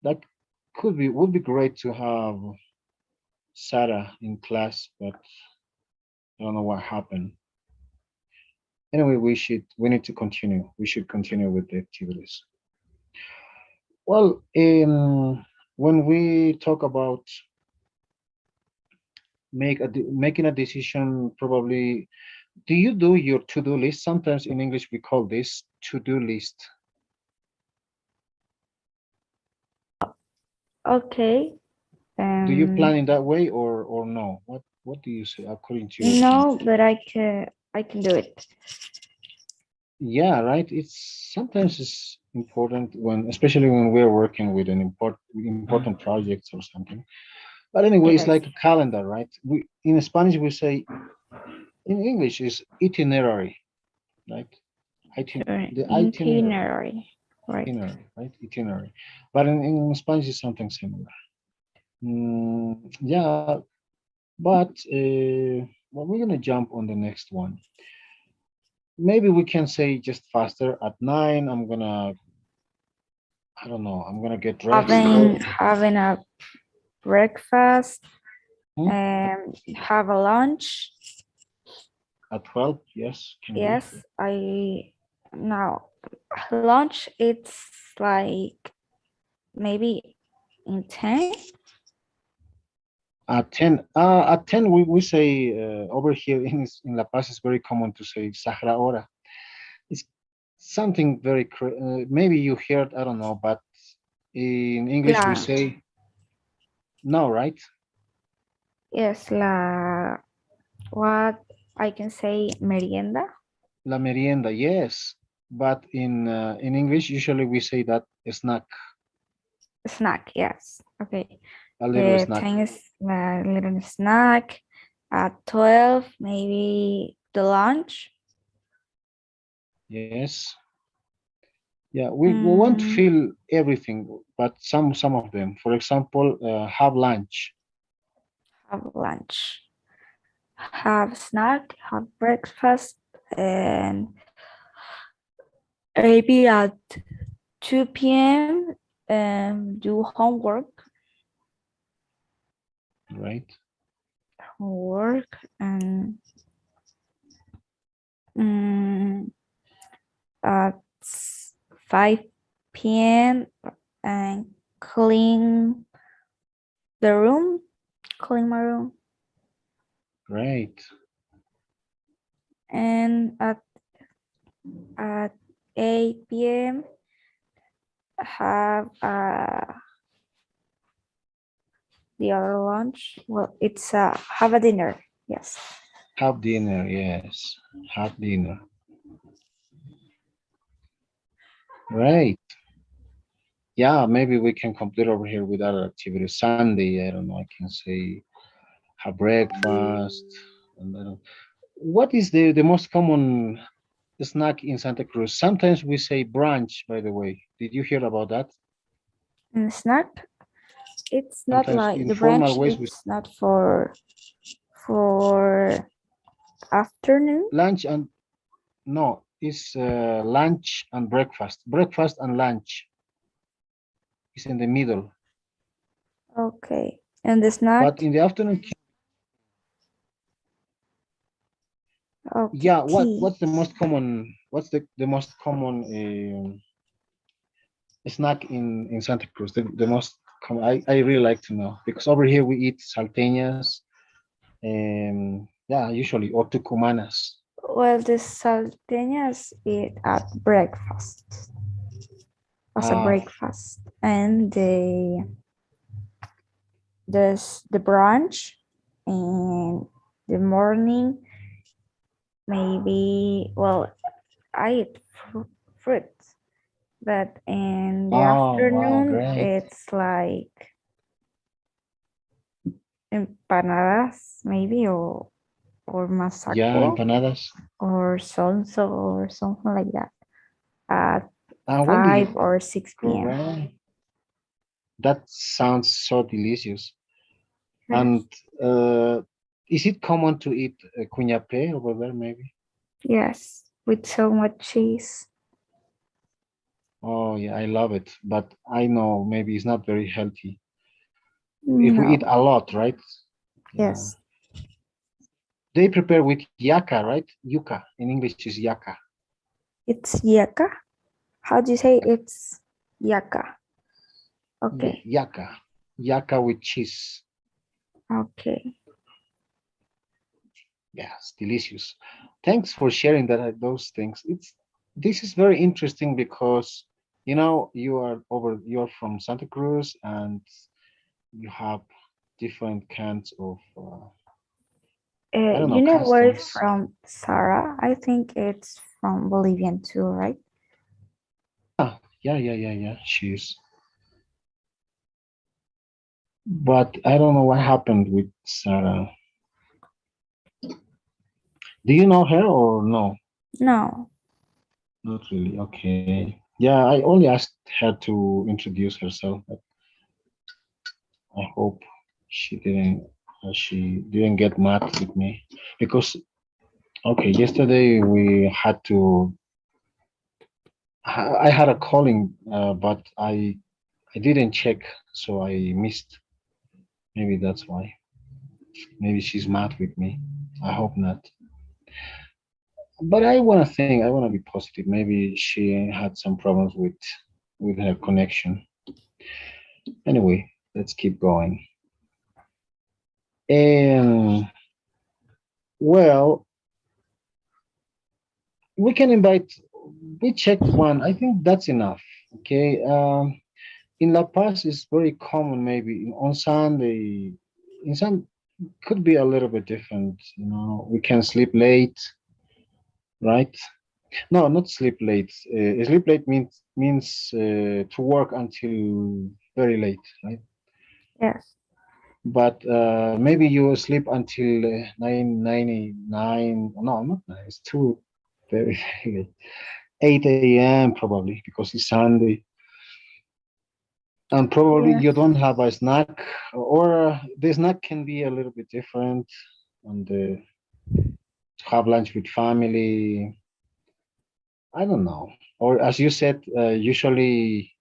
that would be great to have Sarah in class, but I don't know what happened. Anyway, we need to continue. We should continue with the activities. Well, when we talk about making a decision, probably do you do your to-do list? Sometimes in English we call this to-do list. Okay. Do you plan in that way or no? What do you say according to your opinion? No, but I can do it. Yeah, right. It's sometimes it's important when, especially when we're working with an important projects or something. But anyway, it's Yes. like a calendar, right? We in Spanish we say in English is itinerary, right? Sure. The itinerary, Itinerary. Right. right? Itinerary. But in Spanish it's something similar. Yeah, but well, we're gonna jump on the next one. Maybe we can say just faster. At 9, I don't know, I'm gonna get dressed. Having a breakfast Hmm? and have a lunch. At 12, yes, can be. Yes, I now lunch it's like maybe in 10. At 10 we say over here in La Paz it's very common to say Sahara hora. It's something very maybe you heard, I don't know, but in English we La, say no, right? yes, what I can say merienda. La merienda, yes. But in English usually we say that snack, Snack, yes. Okay. a little snack. 10 is a little snack. At 12, maybe the lunch. Yes. Yeah, we want to Mm, feel everything, but some of them. For example, have lunch. have lunch. Have snack, have breakfast, and maybe at 2 p.m. Do homework. Right? work and at 5 p.m. and clean the room, clean my room, Great. and at 8 p.m. have the other lunch. Well, it's have a dinner. Yes. Have dinner, yes. Have dinner. Right. Yeah, maybe we can complete over here with other activities. Sunday, I don't know, I can say have breakfast. And I don't, what is the most common snack in Santa Cruz? Sometimes we say brunch, by the way. Did you hear about that? And snack. It's not Sometimes like in the formal brunch. ways we It's not for afternoon. lunch and no, it's lunch and breakfast. Breakfast and lunch is in the middle. Okay. And the snack. But in the afternoon, Okay. yeah, Tea. what's the most common? What's the most common snack in Santa Cruz? The most common. I really like to know because over here we eat salteñas. Yeah, usually or tucumanas. Well, the salteñas eat at breakfast as a Ah, breakfast, and the brunch in the morning maybe. Well, I eat fruit, but in the oh, wow, afternoon great. it's like empanadas maybe or Yeah, masaco empanadas. or sonso or something like that at When do you 5 or 6 p.m. right? That sounds so delicious. Yes. And is it common to eat cuñape over there, maybe? Yes, with so much cheese. Oh, yeah, I love it. But I know maybe it's not very healthy. If we eat No. a lot, right? Yeah. Yes, They prepare with yaca, right? Yuca. In English is yaca. it's yaca. How do you say it's yaca? Yeah, Okay. yaca. Yaca with cheese. Okay. Yes, delicious. Thanks for sharing those things. This is very interesting because you're from Santa Cruz and you have different kinds of I don't know You know where it's customs. from, Sarah? I think it's from Bolivian too, right? Yeah. She's, but I don't know what happened with Sarah. Do you know her or no? No. Not really. Okay. Yeah, I only asked her to introduce herself, but I hope she didn't get mad with me because okay, yesterday we had to. I had a calling, but I didn't check, so I missed. Maybe that's why. Maybe she's mad with me. I hope not. But I want to be positive. Maybe she had some problems with her connection. Anyway, let's keep going. And well, we can invite. We checked one. I think that's enough. Okay. In La Paz, it's very common. Maybe on Sunday, in some could be a little bit different. We can sleep late, right? No, not sleep late. Sleep late means to work until very late, right? Yes. But maybe you sleep until 9:99. No, not nine. It's too very late. 8 a.m. probably because it's Sunday, and probably you Yes. don't have a snack, or the snack can be a little bit different, and to have lunch with family. I don't know. Or as you said, usually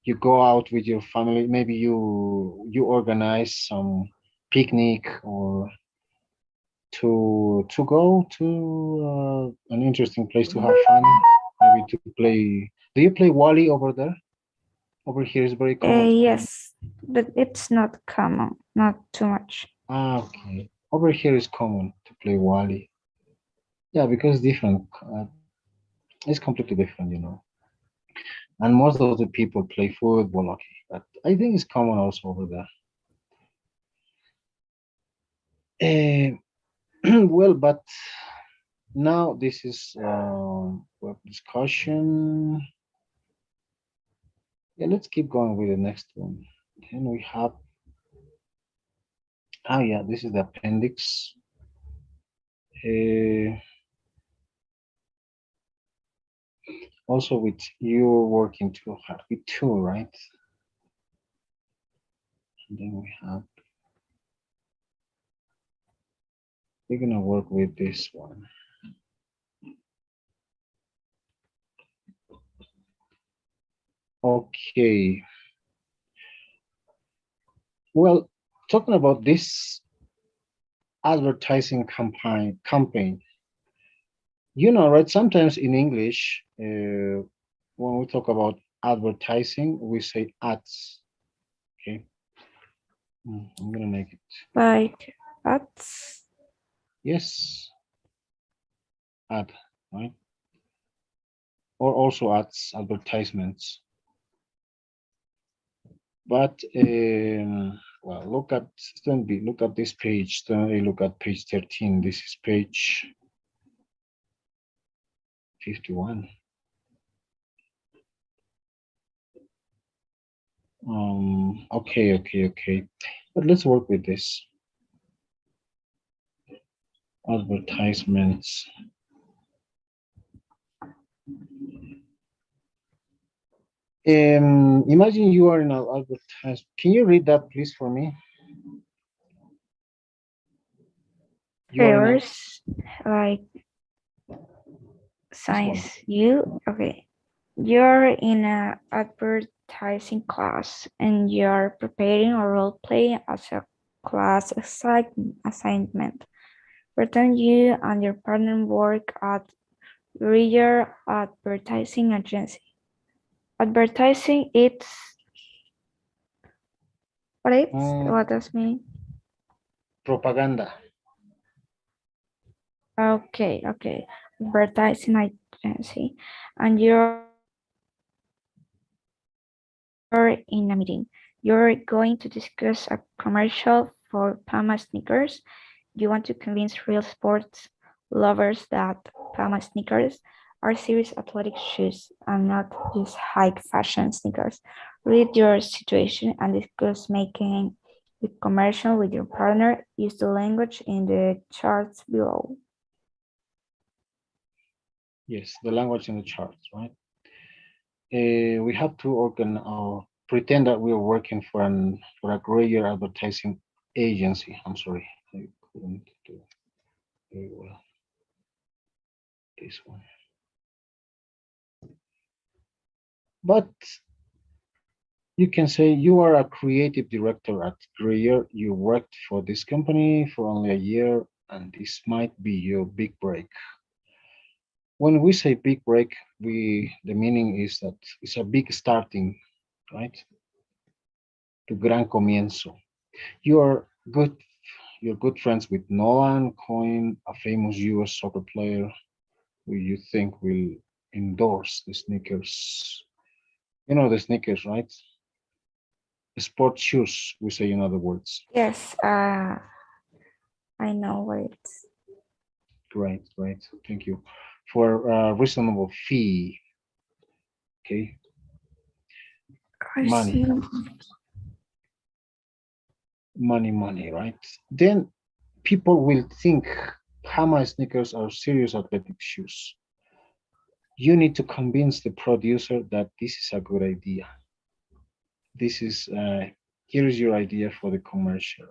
you go out with your family. Maybe you organize some picnic or to go to an interesting place to have fun, maybe to play. Do you play Wally over there? Over here is very common. to play. Yes, but it's not common, not too much. Ah, okay. Over here is common to play Wally. Yeah, because different. It's completely different, you know. And most of the people play football, okay. But I think it's common also over there. Well, but now this is web discussion. Yeah, let's keep going with the next one. Then we have, oh yeah, this is the appendix. Also with you working too hard with two, right? And then we have, we're gonna work with this one. Okay. Well, talking about this advertising campaign, you know, right? Sometimes in English, when we talk about advertising, we say ads. Okay. I'm gonna make it. Like ads. Yes. Ad, right? Or also ads, advertisements. But well, look at this page. Look at page 13. This is page 51. Okay. But let's work with this. Advertisements. Imagine you are in an advertisement. Can you read that, please, for me? You are in a- Errors like science. Okay. You're in a advertising class and you're preparing a role play as a class assignment. Pretend you and your partner work at your advertising agency. Advertising, what does mean? propaganda. Okay. Advertising agency, and you're in a meeting. You're going to discuss a commercial for Puma sneakers. You want to convince real sports lovers that Puma sneakers are serious athletic shoes and not just high fashion sneakers. Read your situation and discuss making the commercial with your partner. Use the language in the charts below. Yes, the language in the charts, right? We have to pretend that we are working for a greater advertising agency. I'm sorry, I couldn't do very well. This one, but you can say you are a creative director at Greer. You worked for this company for only a year, and this might be your big break. When we say big break, the meaning is that it's a big starting, right? To gran comienzo. You're good friends with Nolan Coyne, a famous US soccer player who you think will endorse the sneakers. You know the sneakers, right? Sport shoes, we say in other words. Yes, I know what it's. Great. Thank you. For a reasonable fee. Okay. Money, right? Then people will think Hama sneakers are serious athletic shoes. You need to convince the producer that this is a good idea. This is here is your idea for the commercial.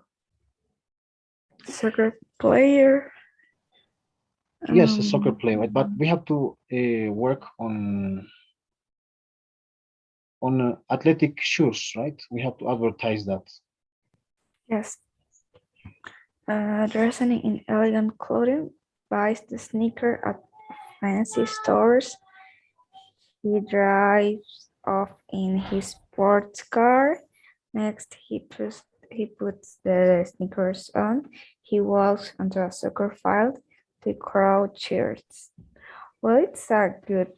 Soccer player. Yes, a soccer player, but we have to work on athletic shoes, right? We have to advertise that. Yes. Dressing in elegant clothing, buys the sneaker at fancy stores. He drives off in his sports car. Next, he puts the sneakers on. He walks onto a soccer field. The crowd cheers. Well, it's a good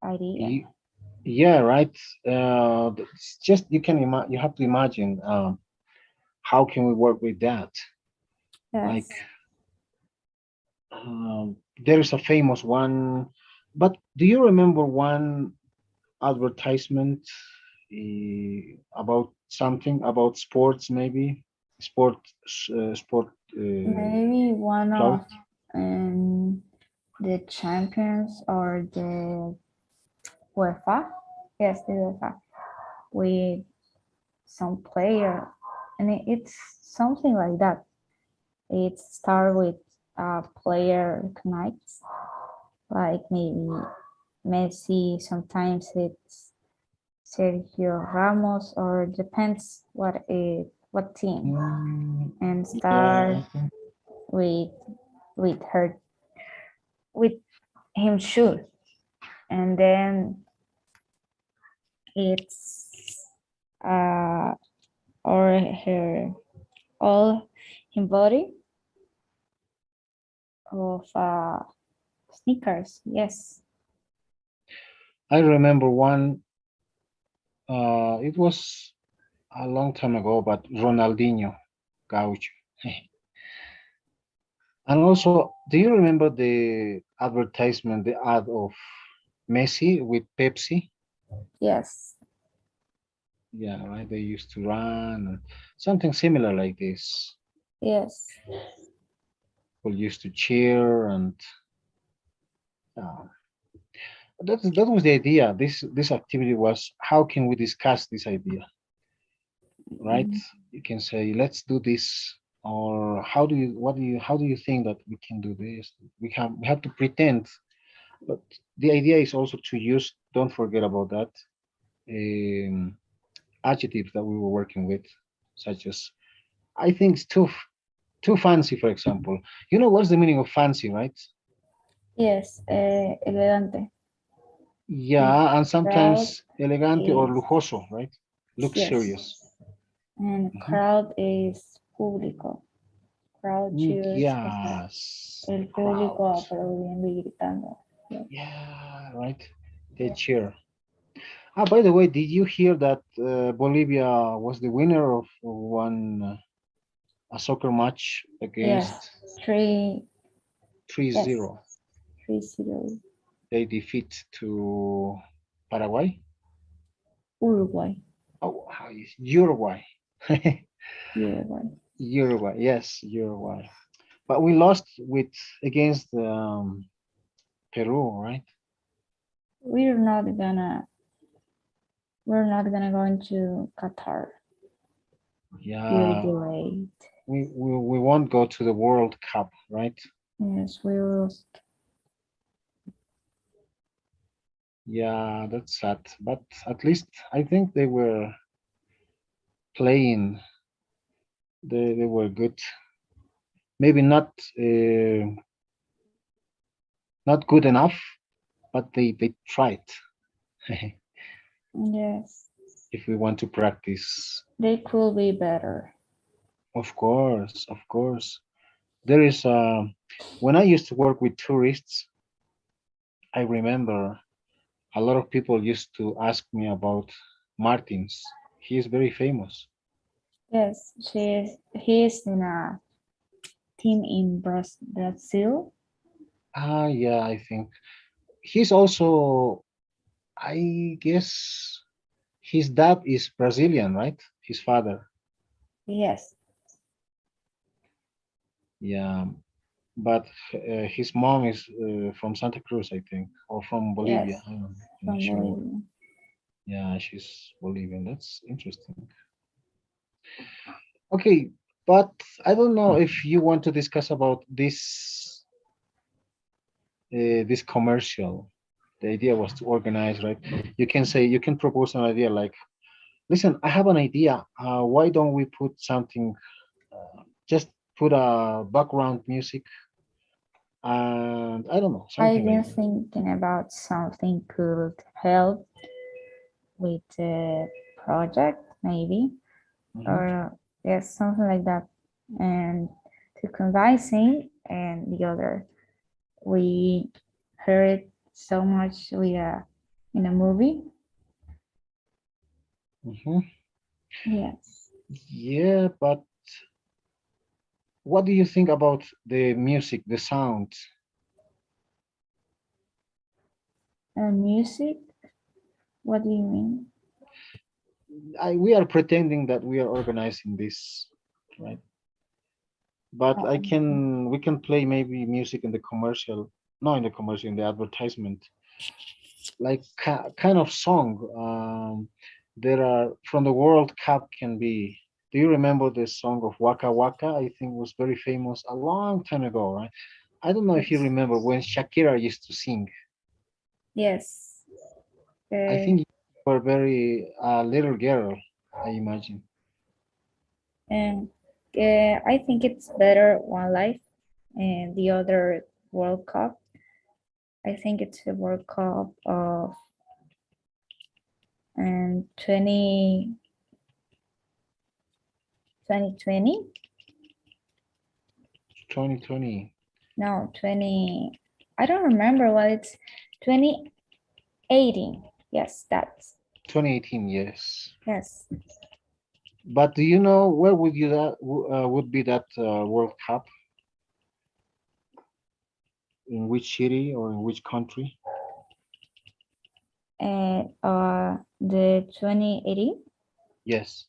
idea. Yeah, right. It's just you have to imagine how can we work with that? Yes. Like there is a famous one, but do you remember one advertisement about something about sports, maybe sport Maybe one cloth? of the champions or the UEFA. Yes, the UEFA with some player, and it's something like that. It start with a player connects, like maybe Messi. Sometimes it's Sergio Ramos, or depends what team, Mm, and yeah, start I think with with her with him shoot, and then it's or her all him body of sneakers. Yes. I remember one. It was a long time ago, but Ronaldinho Gaucho. And also, do you remember the advertisement, the ad of Messi with Pepsi? Yes. Yeah, right. They used to run and something similar like this. Yes. People used to cheer, and uh, that was the idea. This activity was how can we discuss this idea, right? You can say, let's do this, or how do you think that we can do this? We have to pretend, but the idea is also to use. Don't forget about that. Adjectives that we were working with, such as I think it's too fancy, for example. You know what's the meaning of fancy, right? Yes. Elegante. And Yeah, and crowd sometimes elegante or is lujoso, right? yes. Luxurious. And Mhm. crowd is público. Crowd cheers. O sea, Yes, el crowd. público aplaudiendo y gritando. Yes. Yeah, right. They cheer. Ah, by the way, did you hear that Bolivia was the winner of one a soccer match Yes. against Three. Yes. 3-0? 3-0. They defeat to Paraguay. Uruguay. Oh, Uruguay. Uruguay. Uruguay, yes, Uruguay. But we lost with against Peru, right? We're not gonna. We're not gonna go into Qatar. We're Yeah, delayed. we won't go to the World Cup, right? Yes, we will. Yeah, that's sad. But at least I think they were playing. They were good. Maybe not good enough, but they tried. Yes, If we want to practice, they could be better. of course, of course. There is when I used to work with tourists, I remember a lot of people used to ask me about Martins. He is very famous. Yes, he's in a team in Brazil. Ah, yeah, I think he's also, I guess his dad is Brazilian, right? His father. Yes, Yeah, but his mom is from Santa Cruz, I think, or from yes, Bolivia. I'm not from sure. Bolivia. Yeah, she's Bolivian. That's interesting. Okay, but I don't know if you want to discuss about this commercial. The idea was to organize, right? You can say you can propose an idea like Listen, I have an idea. Why don't we put something? Just put a background music, and I don't know, I've something been like that. thinking about something could help with the project, maybe, Mhm. or yes, something like that. And to convincing and the other, we heard so much with in a movie. Mhm. Yes, Yeah, but what do you think about the music, the sound? and music. What do you mean? We are pretending that we are organizing this, right? But we can play maybe music in the commercial, not in the commercial, in the advertisement, like kind of song. There are from the World Cup can be. Do you remember the song of Waka Waka? I think was very famous a long time ago, right? I don't know if you Yes. remember when Shakira used to sing. Yes. I Uh, think you were very little girl, I imagine. and I think it's better One Life and the other World Cup. I think it's the World Cup of 2020. Twenty. 2020, No, 20. I don't remember what it's 2018. Yes, that's 2018, yes. yes. But do you know where would you that would be that World Cup? In which city or in which country? And the 2018. Yes,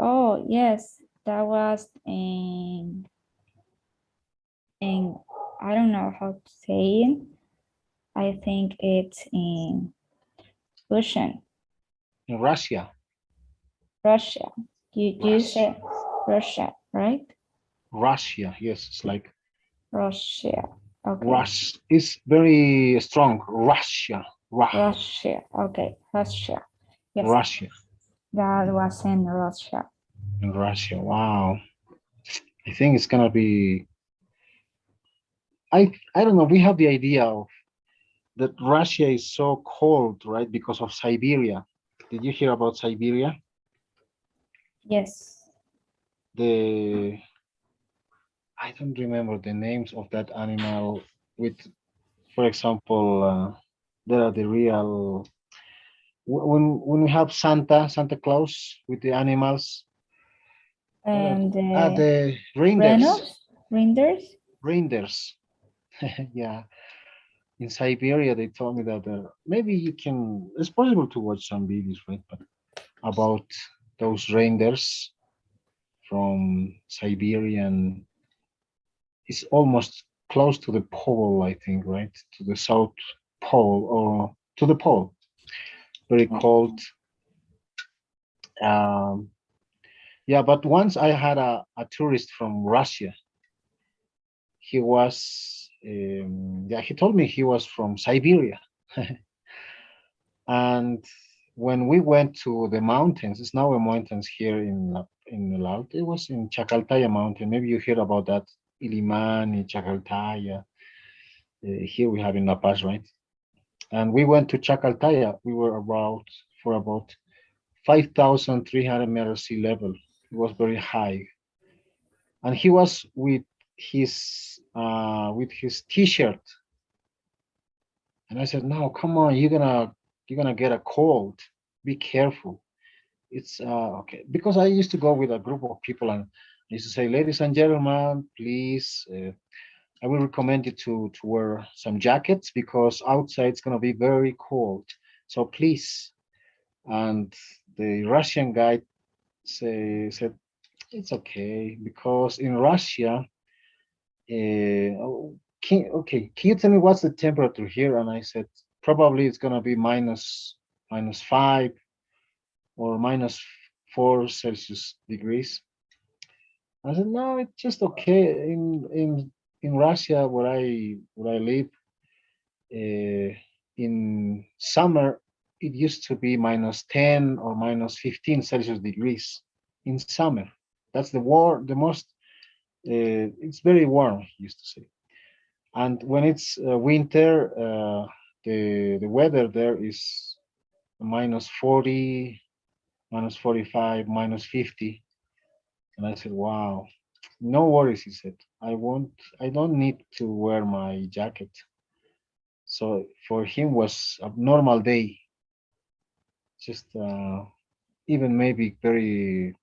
Oh, yes, that was in I don't know how to say it. I think it's in Russian, in Russia. Russia. You Russia. say Russia, right? Russia. Yes, it's like Russia. Okay. Rus. It's very strong. Russia. Russia. Okay. Russia. Yes, Russia. that was in Russia. In Russia. Wow. I think it's gonna be. I don't know. We have the idea of that Russia is so cold, right? Because of Siberia. Did you hear about Siberia? Yes. The I don't remember the names of that animal. With, for example, there are the real when we have Santa Claus with the animals. What are And the reindeers? Renos, Rinders. Reindeers. Yeah. In Siberia, they told me that maybe you can. It's possible to watch some videos, right? But about those reindeers from Siberian, it's almost close to the pole, I think, right? To the South Pole or to the pole. Very cold. Um, yeah, but once I had a tourist from Russia. He was, yeah, he told me he was from Siberia. And when we went to the mountains, it's now a mountains here in Laut. It was in Chacaltaya Mountain. Maybe you hear about that, Ilimani, Chacaltaya. Here we have in La Paz, right? And we went to Chacaltaya. We were about for about 5,300 meters sea level. It was very high, and he was with his T-shirt. And I said, "No, come on, you're gonna get a cold. Be careful." It's okay because I used to go with a group of people and I used to say, "Ladies and gentlemen, please, I will recommend you to wear some jackets because outside it's gonna be very cold. So please." And the Russian guy said, "It's okay because in Russia, can you tell me what's the temperature here?" And I said, "Probably it's gonna be minus 5 or minus 4 Celsius degrees." I said, "No, it's just okay. In Russia, where I live, in summer it used to be -10 or -15 Celsius degrees in summer. That's the most, it's very warm, used to say. And when it's winter, the weather there is -40, -45, -50. And I said, wow, no worries, he said. I don't need to wear my jacket. So for him was a normal day, just even maybe very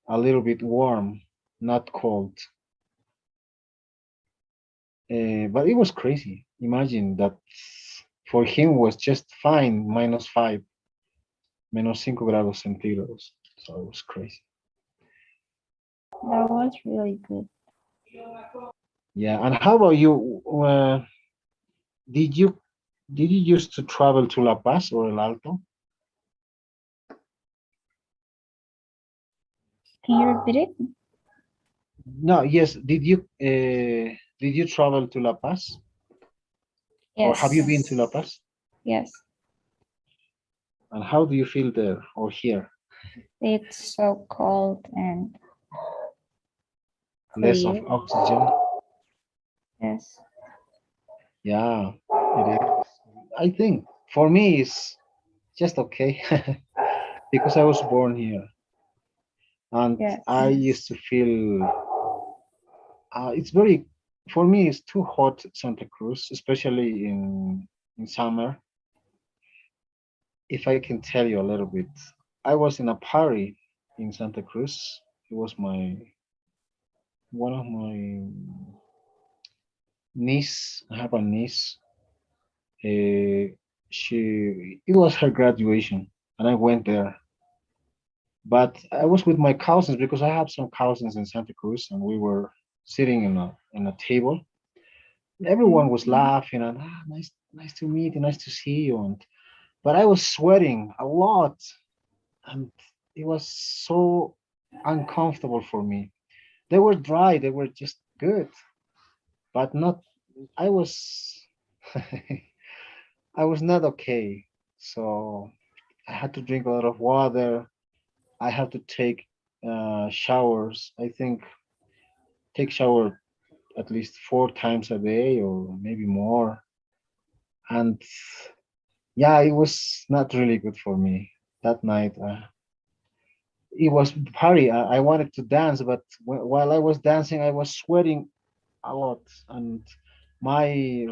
a little bit warm, not cold. But it was crazy. Imagine that for him was just fine, -5, -5 grados centígrados. So it was crazy. That was really good. Yeah. And how about you? Did you did you used to travel to La Paz or El Alto? Can you repeat it? No. Yes. Did you travel to La Paz or Yes. have you been to La Paz? Yes. And how do you feel there or here? It's so cold and Less of clear. oxygen. Yes. Yeah, it is. I think for me it's just okay because I was born here and Yes. I used to feel it's very for me it's too hot Santa Cruz, especially in summer. If I can tell you a little bit, I was in a party in Santa Cruz. It was my one of my niece. I have a niece. It was her graduation, and I went there. But I was with my cousins because I have some cousins in Santa Cruz, and we were sitting in a table. Everyone was laughing and nice to meet you, nice to see you. And but I was sweating a lot, and it was so uncomfortable for me. They were dry, they were just good, but not. I was I was not okay. So I had to drink a lot of water. I have to take showers. I think take shower at least 4 times a day or maybe more. And yeah, it was not really good for me that night. It was party. I wanted to dance, but while I was dancing, I was sweating a lot, and my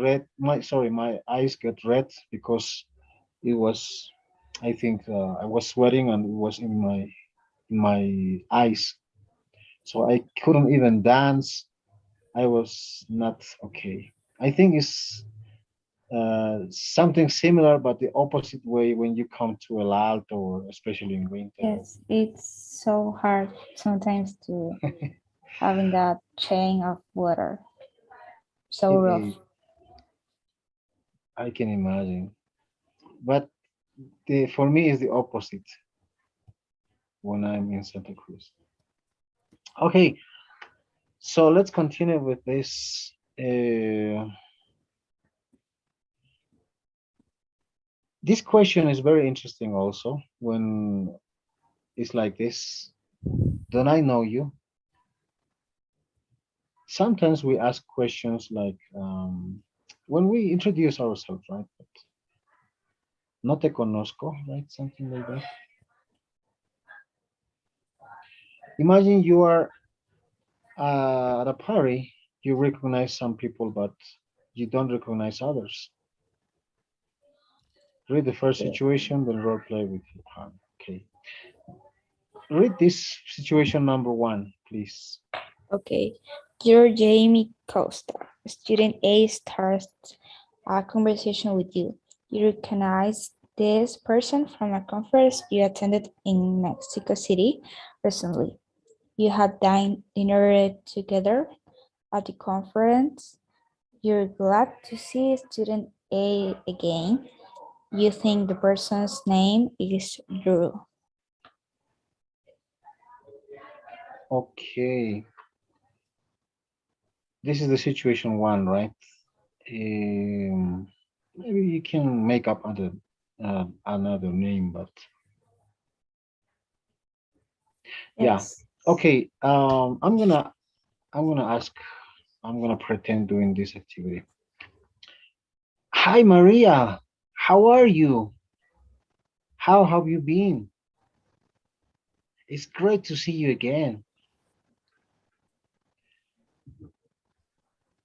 eyes got red because it was. I think I was sweating and it was in my eyes. So I couldn't even dance. I was not okay. I think it's something similar, but the opposite way when you come to El Alto, or especially in winter. Yes. It's so hard sometimes to having that chain of water. So rough. I can imagine. But for me, it's the opposite when I'm in Santa Cruz. Okay, so let's continue with this. This question is very interesting also when it's like this. Don't I know you? Sometimes we ask questions like when we introduce ourselves, right? But no te conozco, right? Something like that. Imagine you are at a party, you recognize some people, but you don't recognize others. Read the first situation, then role play with your partner. Okay. Read this situation number 1, please. Okay. You're Jamie Costa. Student A starts a conversation with you. You recognize this person from a conference you attended in Mexico City recently. You had dinner together at the conference. You're glad to see student A again. You think the person's name is Drew. Okay. This is the situation 1, right? Maybe you can make up other another name, but yeah. Yes. Okay. I'm gonna ask. I'm gonna pretend doing this activity. Hi, Maria. How are you? How have you been? It's great to see you again.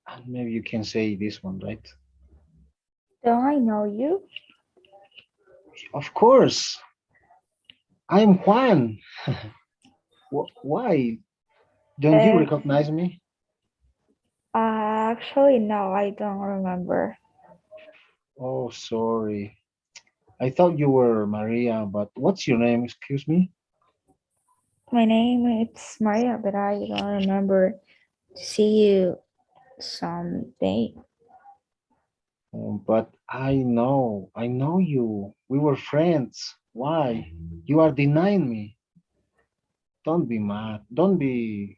And maybe you can say this one, right? Don't I know you? Of course. I'm Juan. Why? Don't you Uh, recognize me? Actually, no, I don't remember. Oh, sorry. I thought you were Maria, but what's your name? Excuse me. My name is Maria, but I don't remember to see you someday. But I know you. We were friends. Why? You are denying me. Don't be mad. Don't be.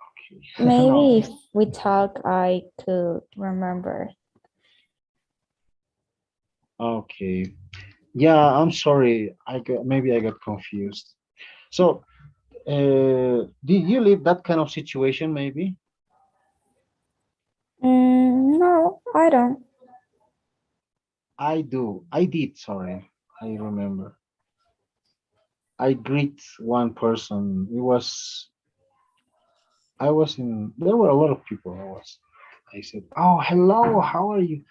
Okay. No. Maybe if we talk, I could remember. Okay. Yeah, I'm sorry. Maybe I got confused. So, did you live that kind of situation? Maybe No, I don't. I do. I did. Sorry, I remember. I greet one person. I was in. There were a lot of people. I said, "Oh, hello. How are you?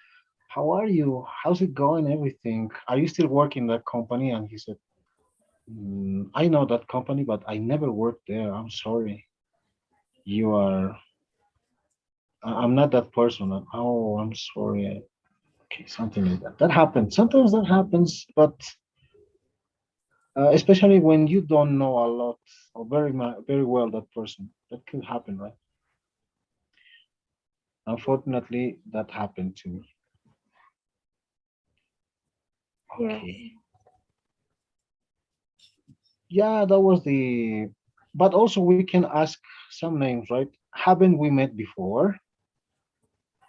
How are you? How's it going? Everything? Are you still working that company?" And he said, "I know that company, but I never worked there. I'm sorry. You are. I'm not that person. Oh, I'm sorry. Okay, something like that. That happens. Sometimes that happens, but especially when you don't know a lot or very well that person, that could happen, right? Unfortunately, that happened to me. Yeah. Okay. Yeah, that was the. But also, we can ask some names, right? Haven't we met before?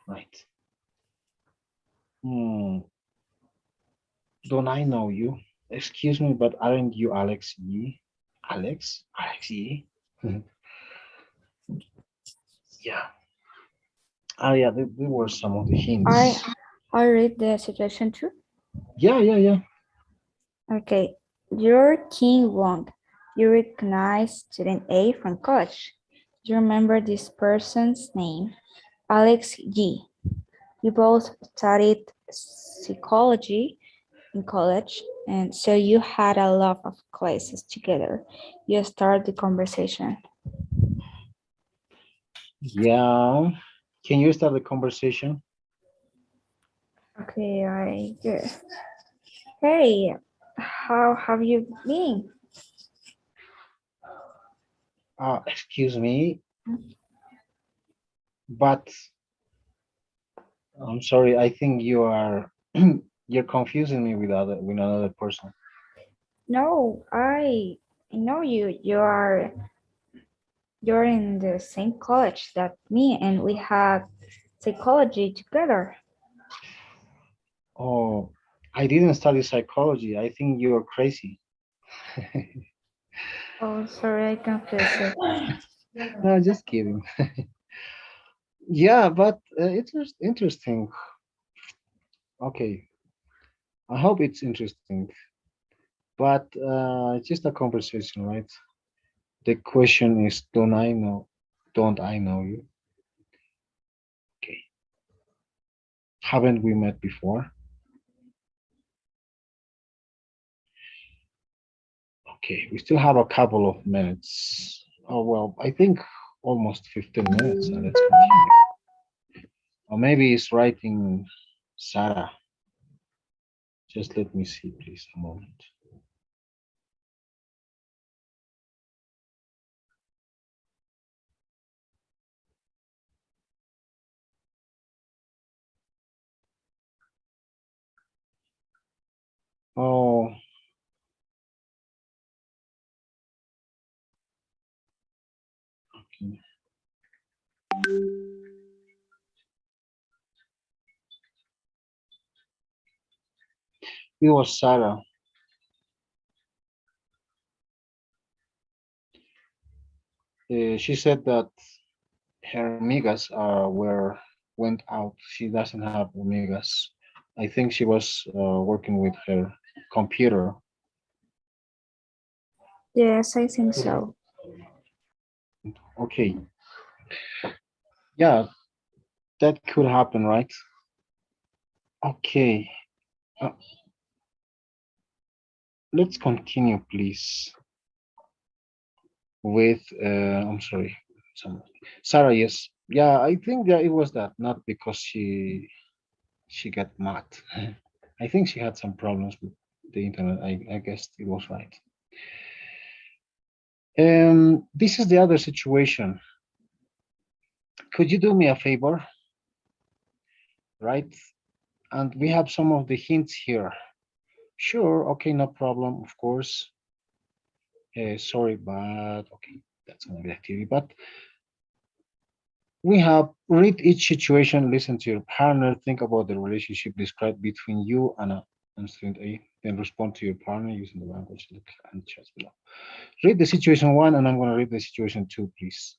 Right. Hmm. Don't I know you? Excuse me, but aren't you Alex Yee? Alex? Alex Yee? Yeah. Ah, yeah, there were some of the I hints. I read the situation too. Yeah, yeah, yeah. Okay. You're King Wong. You recognize student A from college. You remember this person's name, Alex G. You both studied psychology in college, and so you had a lot of classes together. You start the conversation. Yeah. Can you start the conversation? Okay, I guess. Hey, how have you been? Excuse me, but I'm sorry. I think you are you're confusing me with another person. No, I know you. You're in the same college that me, and we had psychology together. Oh, I didn't study psychology. I think you're crazy. Oh, sorry, I confused it. No, just kidding. Yeah, but it's just interesting. Okay, I hope it's interesting. But it's just a conversation, right? The question is, don't I know? Don't I know you? Okay. Haven't we met before? Okay, we still have a couple of minutes. Oh, well, I think almost 15 minutes. So let's continue. Or maybe it's writing Sarah. Just let me see, please, a moment. Oh, okay. It was Sarah. She said that her amigas went out. She doesn't have amigas. I think she was working with her computer. Yes, I think so. Okay. Yeah, that could happen, right? Okay. Uh, let's continue, please, with, I'm sorry, some, Sarah, yes. Yeah, I think that it was that, not because she got mad. I think she had some problems with the internet. I guess it was right. This is the other situation. Could you do me a favor? Right? And we have some of the hints here. Sure, okay, no problem, of course. Sorry, but okay, that's gonna be activity. But we have read each situation, listen to your partner, think about the relationship described between you and student A, then respond to your partner using the language and chat below. Read the situation one, and I'm going to read the situation two, please.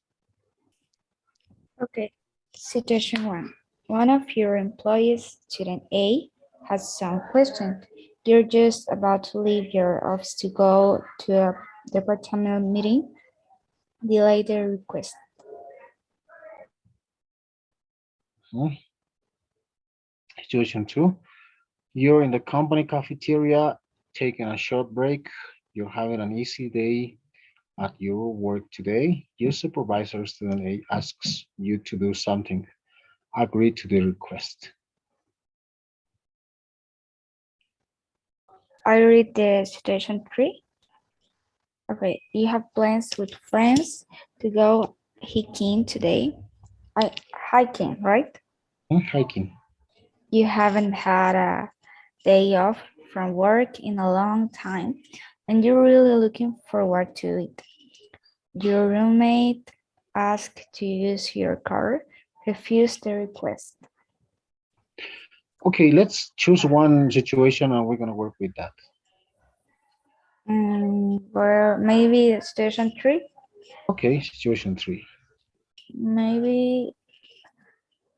Okay. Situation 1. One of your employees, student A, has some questions. You're just about to leave your office to go to a departmental meeting. Delay the request. Hmm. Situation two, you're in the company cafeteria taking a short break. You're having an easy day at your work today. Your supervisor, student A, asks you to do something. Agree to the request. I read the situation 3. Okay, you have plans with friends to go hiking today. Hiking, right? Hiking. You haven't had a day off from work in a long time, and you're really looking forward to it. Your roommate asked to use your car, refused the request. Okay, let's choose one situation and we're going to work with that. Well, maybe situation 3, Okay, situation three. maybe.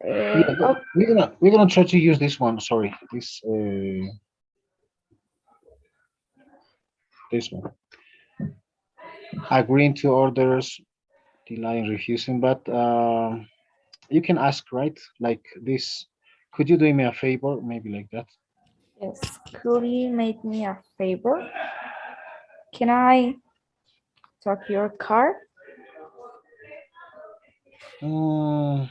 Yeah, Oh, we're gonna try to use this one. Sorry, this one. Agreeing to orders, denying, refusing, but you can ask, right? Like this. Could you do me a favor? Maybe like that. yes. Could you make me a favor? Can I talk your car? Mm,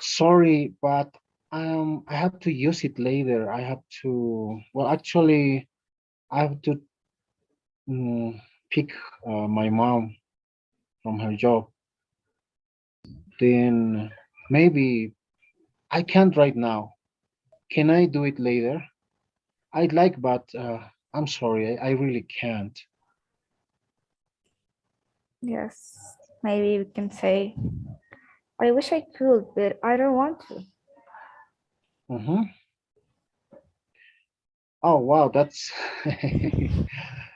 sorry, but I have to use it later. I have to. Well, actually, I have to pick my mom from her job. Then maybe I can't right now. Can I do it later? I'd like, but I'm sorry, I really can't. Yes. Maybe we can say, I wish I could, but I don't want to. Mm-hmm. Oh wow, that's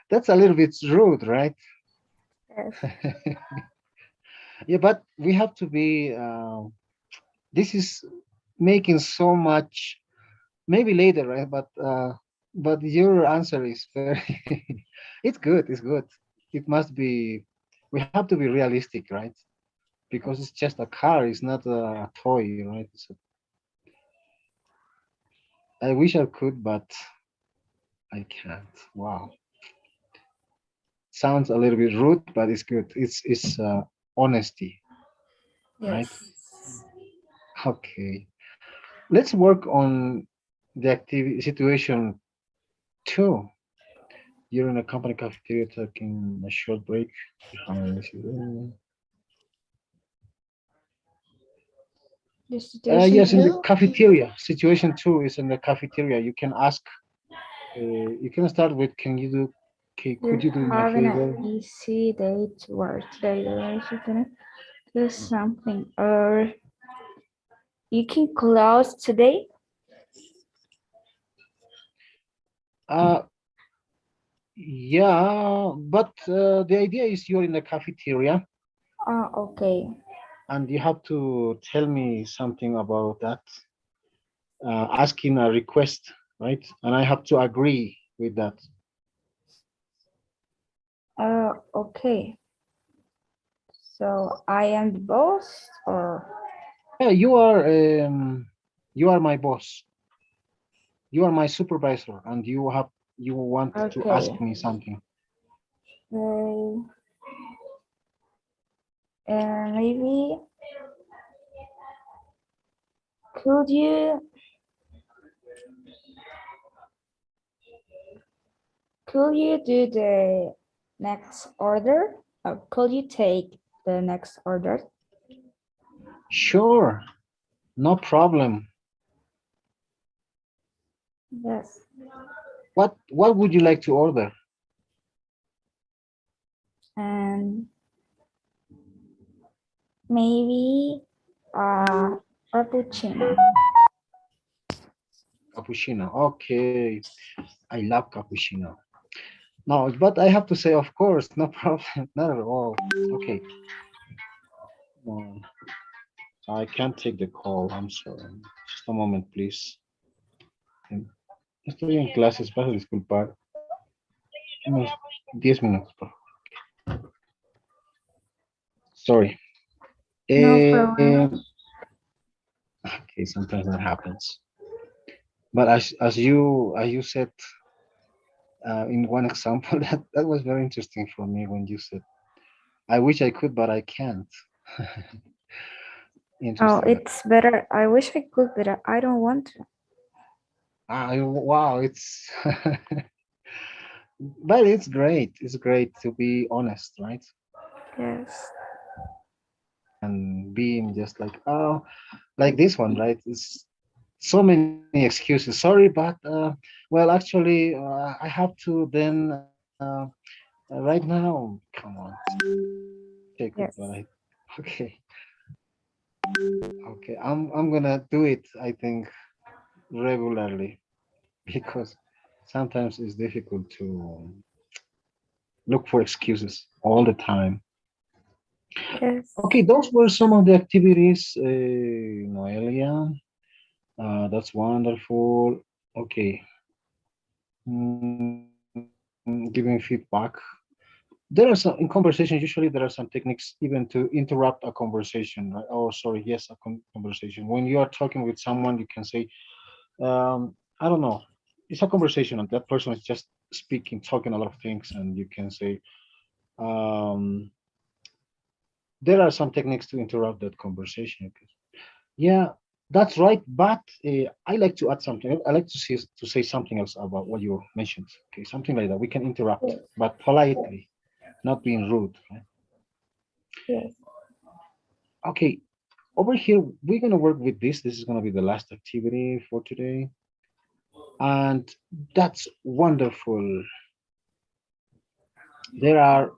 that's a little bit rude, right? Yes. Yeah, but we have to be. This is making so much. Maybe later, right? But your answer is very. It's good. It's good. It must be. We have to be realistic, right? Because it's just a car. It's not a toy, right? I wish I could, but I can't. Wow. Sounds a little bit rude, but it's good. It's honesty, right? Yes. Okay. Let's work on the activity situation two. You're in a company cafeteria taking a short break. The situation Yes, in the 2. cafeteria. Situation two is in the cafeteria. You can ask. You can start with, "Can you do? Okay, You're could you do me a having favor?" an easy day to work today. You can do something, or you can close today. Uh, yeah, but the idea is you're in the cafeteria Okay. and you have to tell me something about that, asking a request, right? And I have to agree with that. Okay. So I am the boss, or Yeah, you are my boss. You are my supervisor, and you want to ask okay. me something. Uh, maybe could you do the next order? Could you take the next order? Sure, no problem. Yes. What would you like to order? And maybe frappuccino. Cappuccino. Okay, I love cappuccino. No, but I have to say, of course, no problem, not at all. Okay, um, I can't take the call. I'm sorry. Just a moment, please. Estoy en clases, vas a disculpar. Unos 10 minutos, por favor. Sorry. No Eh, problem. okay, sometimes that happens. But as you said in one example, that was very interesting for me when you said, "I wish I could, but I can't." Oh, Interesting. it's better. I wish I could, but I don't want to. Wow, it's but it's great. It's great to be honest, right? Yes. And being just like, oh, like this one, right? It's so many excuses. Sorry, but well, actually, I have to then right now. Come on, take it, but Yes. okay, okay. I'm gonna do it. I think regularly because sometimes it's difficult to look for excuses all the time. Yes. Okay, those were some of the activities, Noelia. That's wonderful. Okay, giving feedback. There are some in conversations. Usually, there are some techniques even to interrupt a conversation. Right? Oh, sorry. Yes, a conversation. When you are talking with someone, you can say, "I don't know." It's a conversation, and that person is just speaking, talking a lot of things, and you can say, um, "There are some techniques to interrupt that conversation." Yeah, that's right. But I like to add something. I like to say something else about what you mentioned. Okay, something like that. We can interrupt, Yes. but politely, not being rude. Right? Yes. Okay, over here we're gonna work with this. This is gonna be the last activity for today, and that's wonderful. There are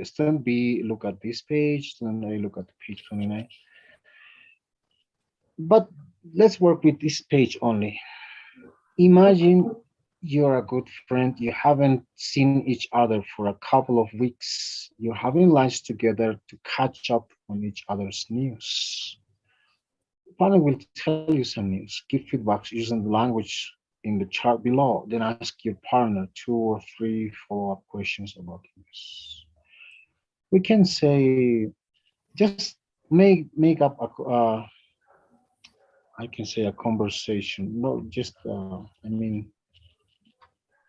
student B. Look at this page. Student A. Look at page 29. But let's work with this page only. Imagine you're a good friend. You haven't seen each other for a couple of weeks. You're having lunch together to catch up on each other's news. Partner will tell you some news. Give feedbacks using the language in the chart below. Then ask your partner 2 or 3 follow-up questions about news. We can say just make up a I can say a conversation. No, just I mean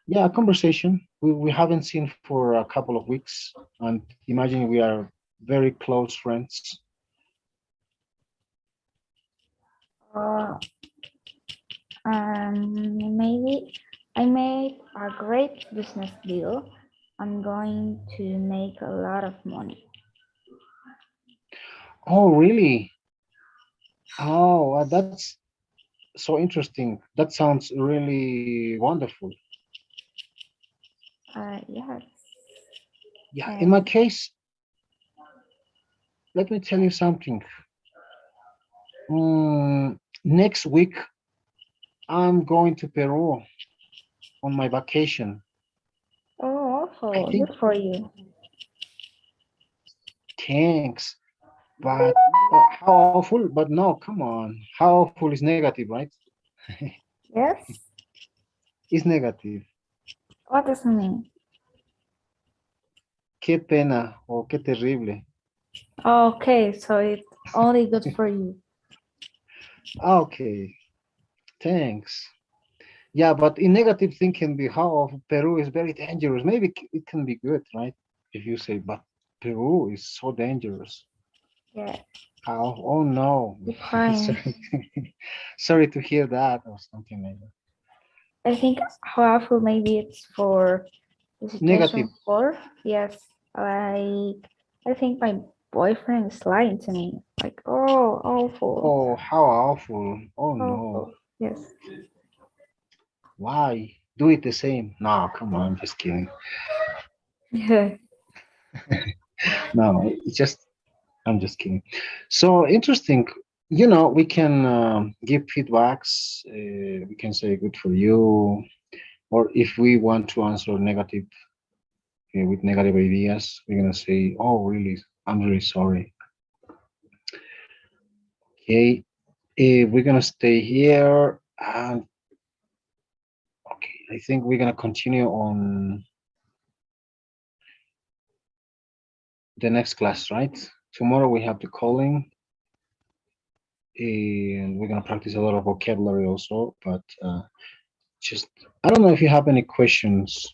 yeah, a conversation we haven't seen for a couple of weeks, and imagine we are very close friends. Uh, maybe I made a great business deal. I'm going to make a lot of money. Oh, really? Oh, that's so interesting. That sounds really wonderful. Yes. Yeah, in my And case, let me tell you something. Next week, I'm going to Peru. on my vacation. Oh, I awful. think Good for you. thanks, but how awful? But no, come on. How awful is negative, right? Yes. It's negative. What does it mean? Qué pena o qué terrible. Okay, so it's only good for you. Okay, thanks. Yeah, but in negative thing can be how Peru is very dangerous. Maybe it can be good, right? If you say, but Peru is so dangerous. Yeah, How? Oh no. Ukraine. Sorry. Sorry to hear that or something like that. I think powerful maybe it's for the Negative. situation for yes. Like I think my boyfriend is lying to me. Like awful, Oh, how awful. Oh no. awful. Yes. Why? Do it the same. No, come on, just kidding. Yeah. No, it's just I'm just kidding. So interesting. We can give feedbacks. We can say good for you, or if we want to answer negative with negative ideas, we're gonna say, "Oh, really? I'm really sorry." Okay, we're gonna stay here, and okay, I think we're gonna continue on the next class, right? Tomorrow we have the calling, and we're gonna practice a lot of vocabulary also. But just I don't know if you have any questions.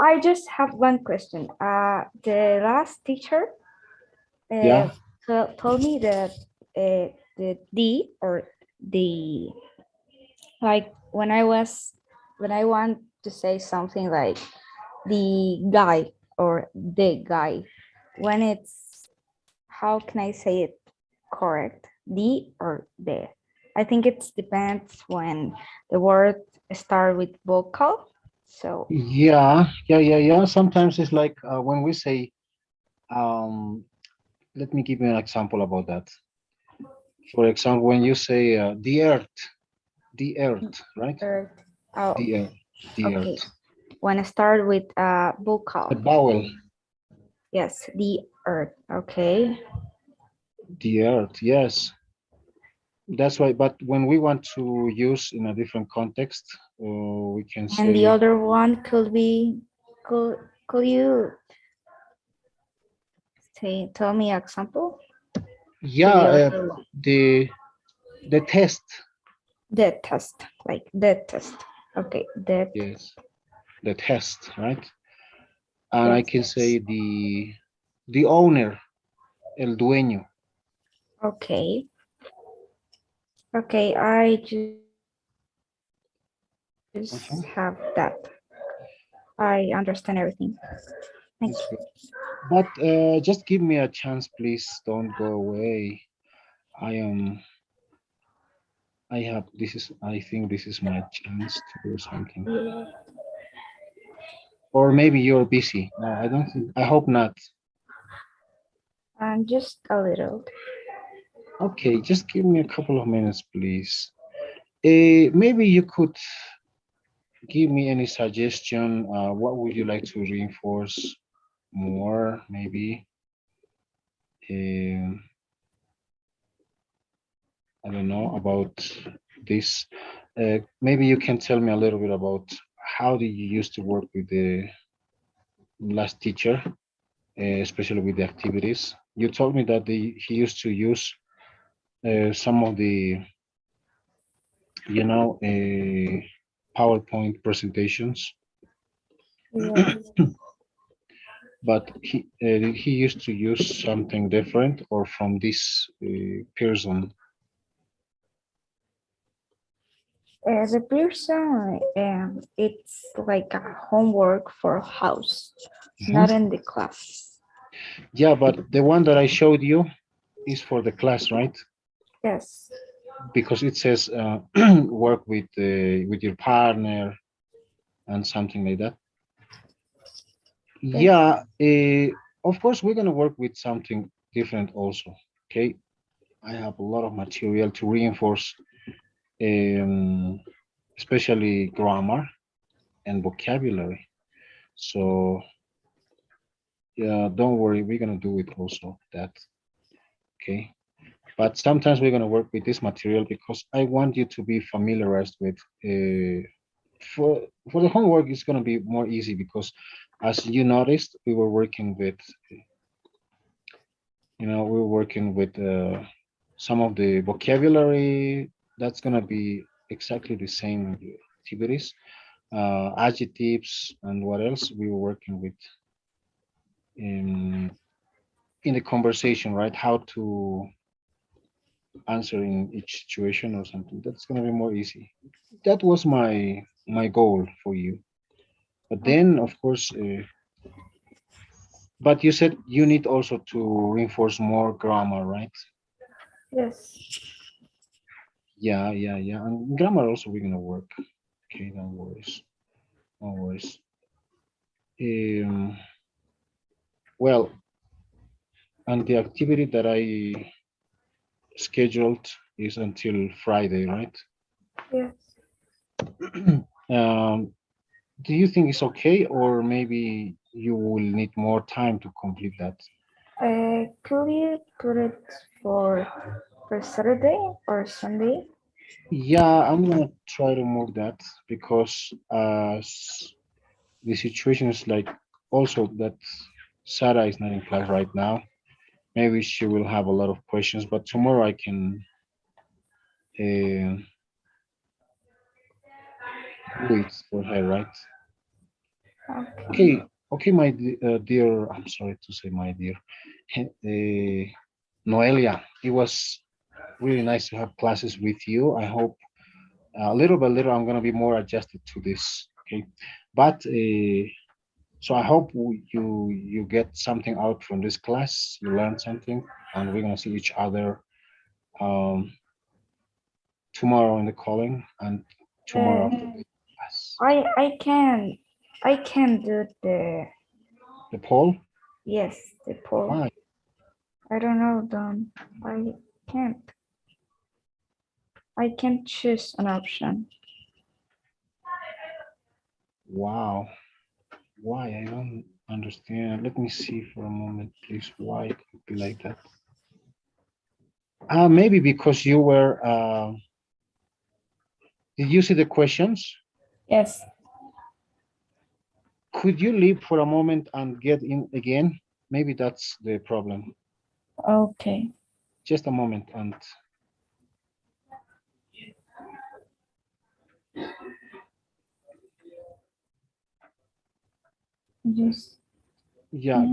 I just have one question. The last teacher Yeah, told me that the D or the like when I want to say something like the guy or the guy, when it's how can I say it correct? The or the. I think it depends when the word start with vocal. So yeah. Sometimes it's like when we say, um, let me give you an example about that. For example, when you say the earth, right? earth. Oh, The earth, the okay. earth. When I start with The vocal, vowel, yes, the earth. Okay. the earth, yes. That's why, but when we want to use in a different context, we can And the say, other one could be, could could you say tell me example to yeah, the other one? the test, The test, like the test. Okay, that yes, the test, right? And the I can say test. the owner, el dueño. Okay. Okay, I just Uh-huh. have that. I understand everything. Thank It's you. good. But just give me a chance, please. Don't go away. I am. I have. This is. I think this is my chance to do something. Or maybe you're busy. No, I don't think. I hope not. And just a little. Okay, just give me a couple of minutes, please. Maybe you could give me any suggestion. What would you like to reinforce more? Maybe. Um, I don't know about this. Maybe you can tell me a little bit about how did you used to work with the last teacher, especially with the activities. You told me that he used to use some of the, PowerPoint presentations, Yeah. but he used to use something different or from this person. The person, it's like a homework for house, not Mhm. in the class. Yeah, but the one that I showed you is for the class, right? Yes. Because it says work with your partner and something like that. Yes. Yeah, of course we're gonna work with something different also. Okay, I have a lot of material to reinforce um, especially grammar and vocabulary. So yeah, don't worry, we're gonna do it also that. Okay. But sometimes we're gonna work with this material because I want you to be familiarized with for the homework it's gonna be more easy because as you noticed, we were working with we were working with some of the vocabulary. That's gonna be exactly the same activities. Adjectives and what else we were working with in in the conversation, right? How to answer in each situation or something. That's gonna be more easy. That was my goal for you. But then, of course, but you said you need also to reinforce more grammar, right? Yes. Yeah. And grammar also we're gonna work. Okay, no worries. No worries. Um, well, and the activity that I scheduled is until Friday, right? Yes. um, do you think it's okay, or maybe you will need more time to complete that? Could you put it for Saturday or Sunday? Yeah, I'm gonna try to move that because the situation is like also that Sarah is not in class right now. Maybe she will have a lot of questions, but tomorrow I can uh, do it for her, right? Okay. Okay, my dear, I'm sorry to say my dear, uh, Noelia, it was really nice to have classes with you. I hope little by little I'm gonna be more adjusted to this. Okay, but so I hope you get something out from this class. You learn something, and we're gonna see each other um, tomorrow in the calling and tomorrow after the class. I can do The poll? the poll. Why? I don't know, Don. I can't. I can choose an option. Wow. Why? I don't understand. Let me see for a moment, please. Why it could be like that? Maybe because you were. Did you see the questions? Yes. Could you leave for a moment and get in again? Maybe that's the problem. Okay. Just a moment and Just. yeah.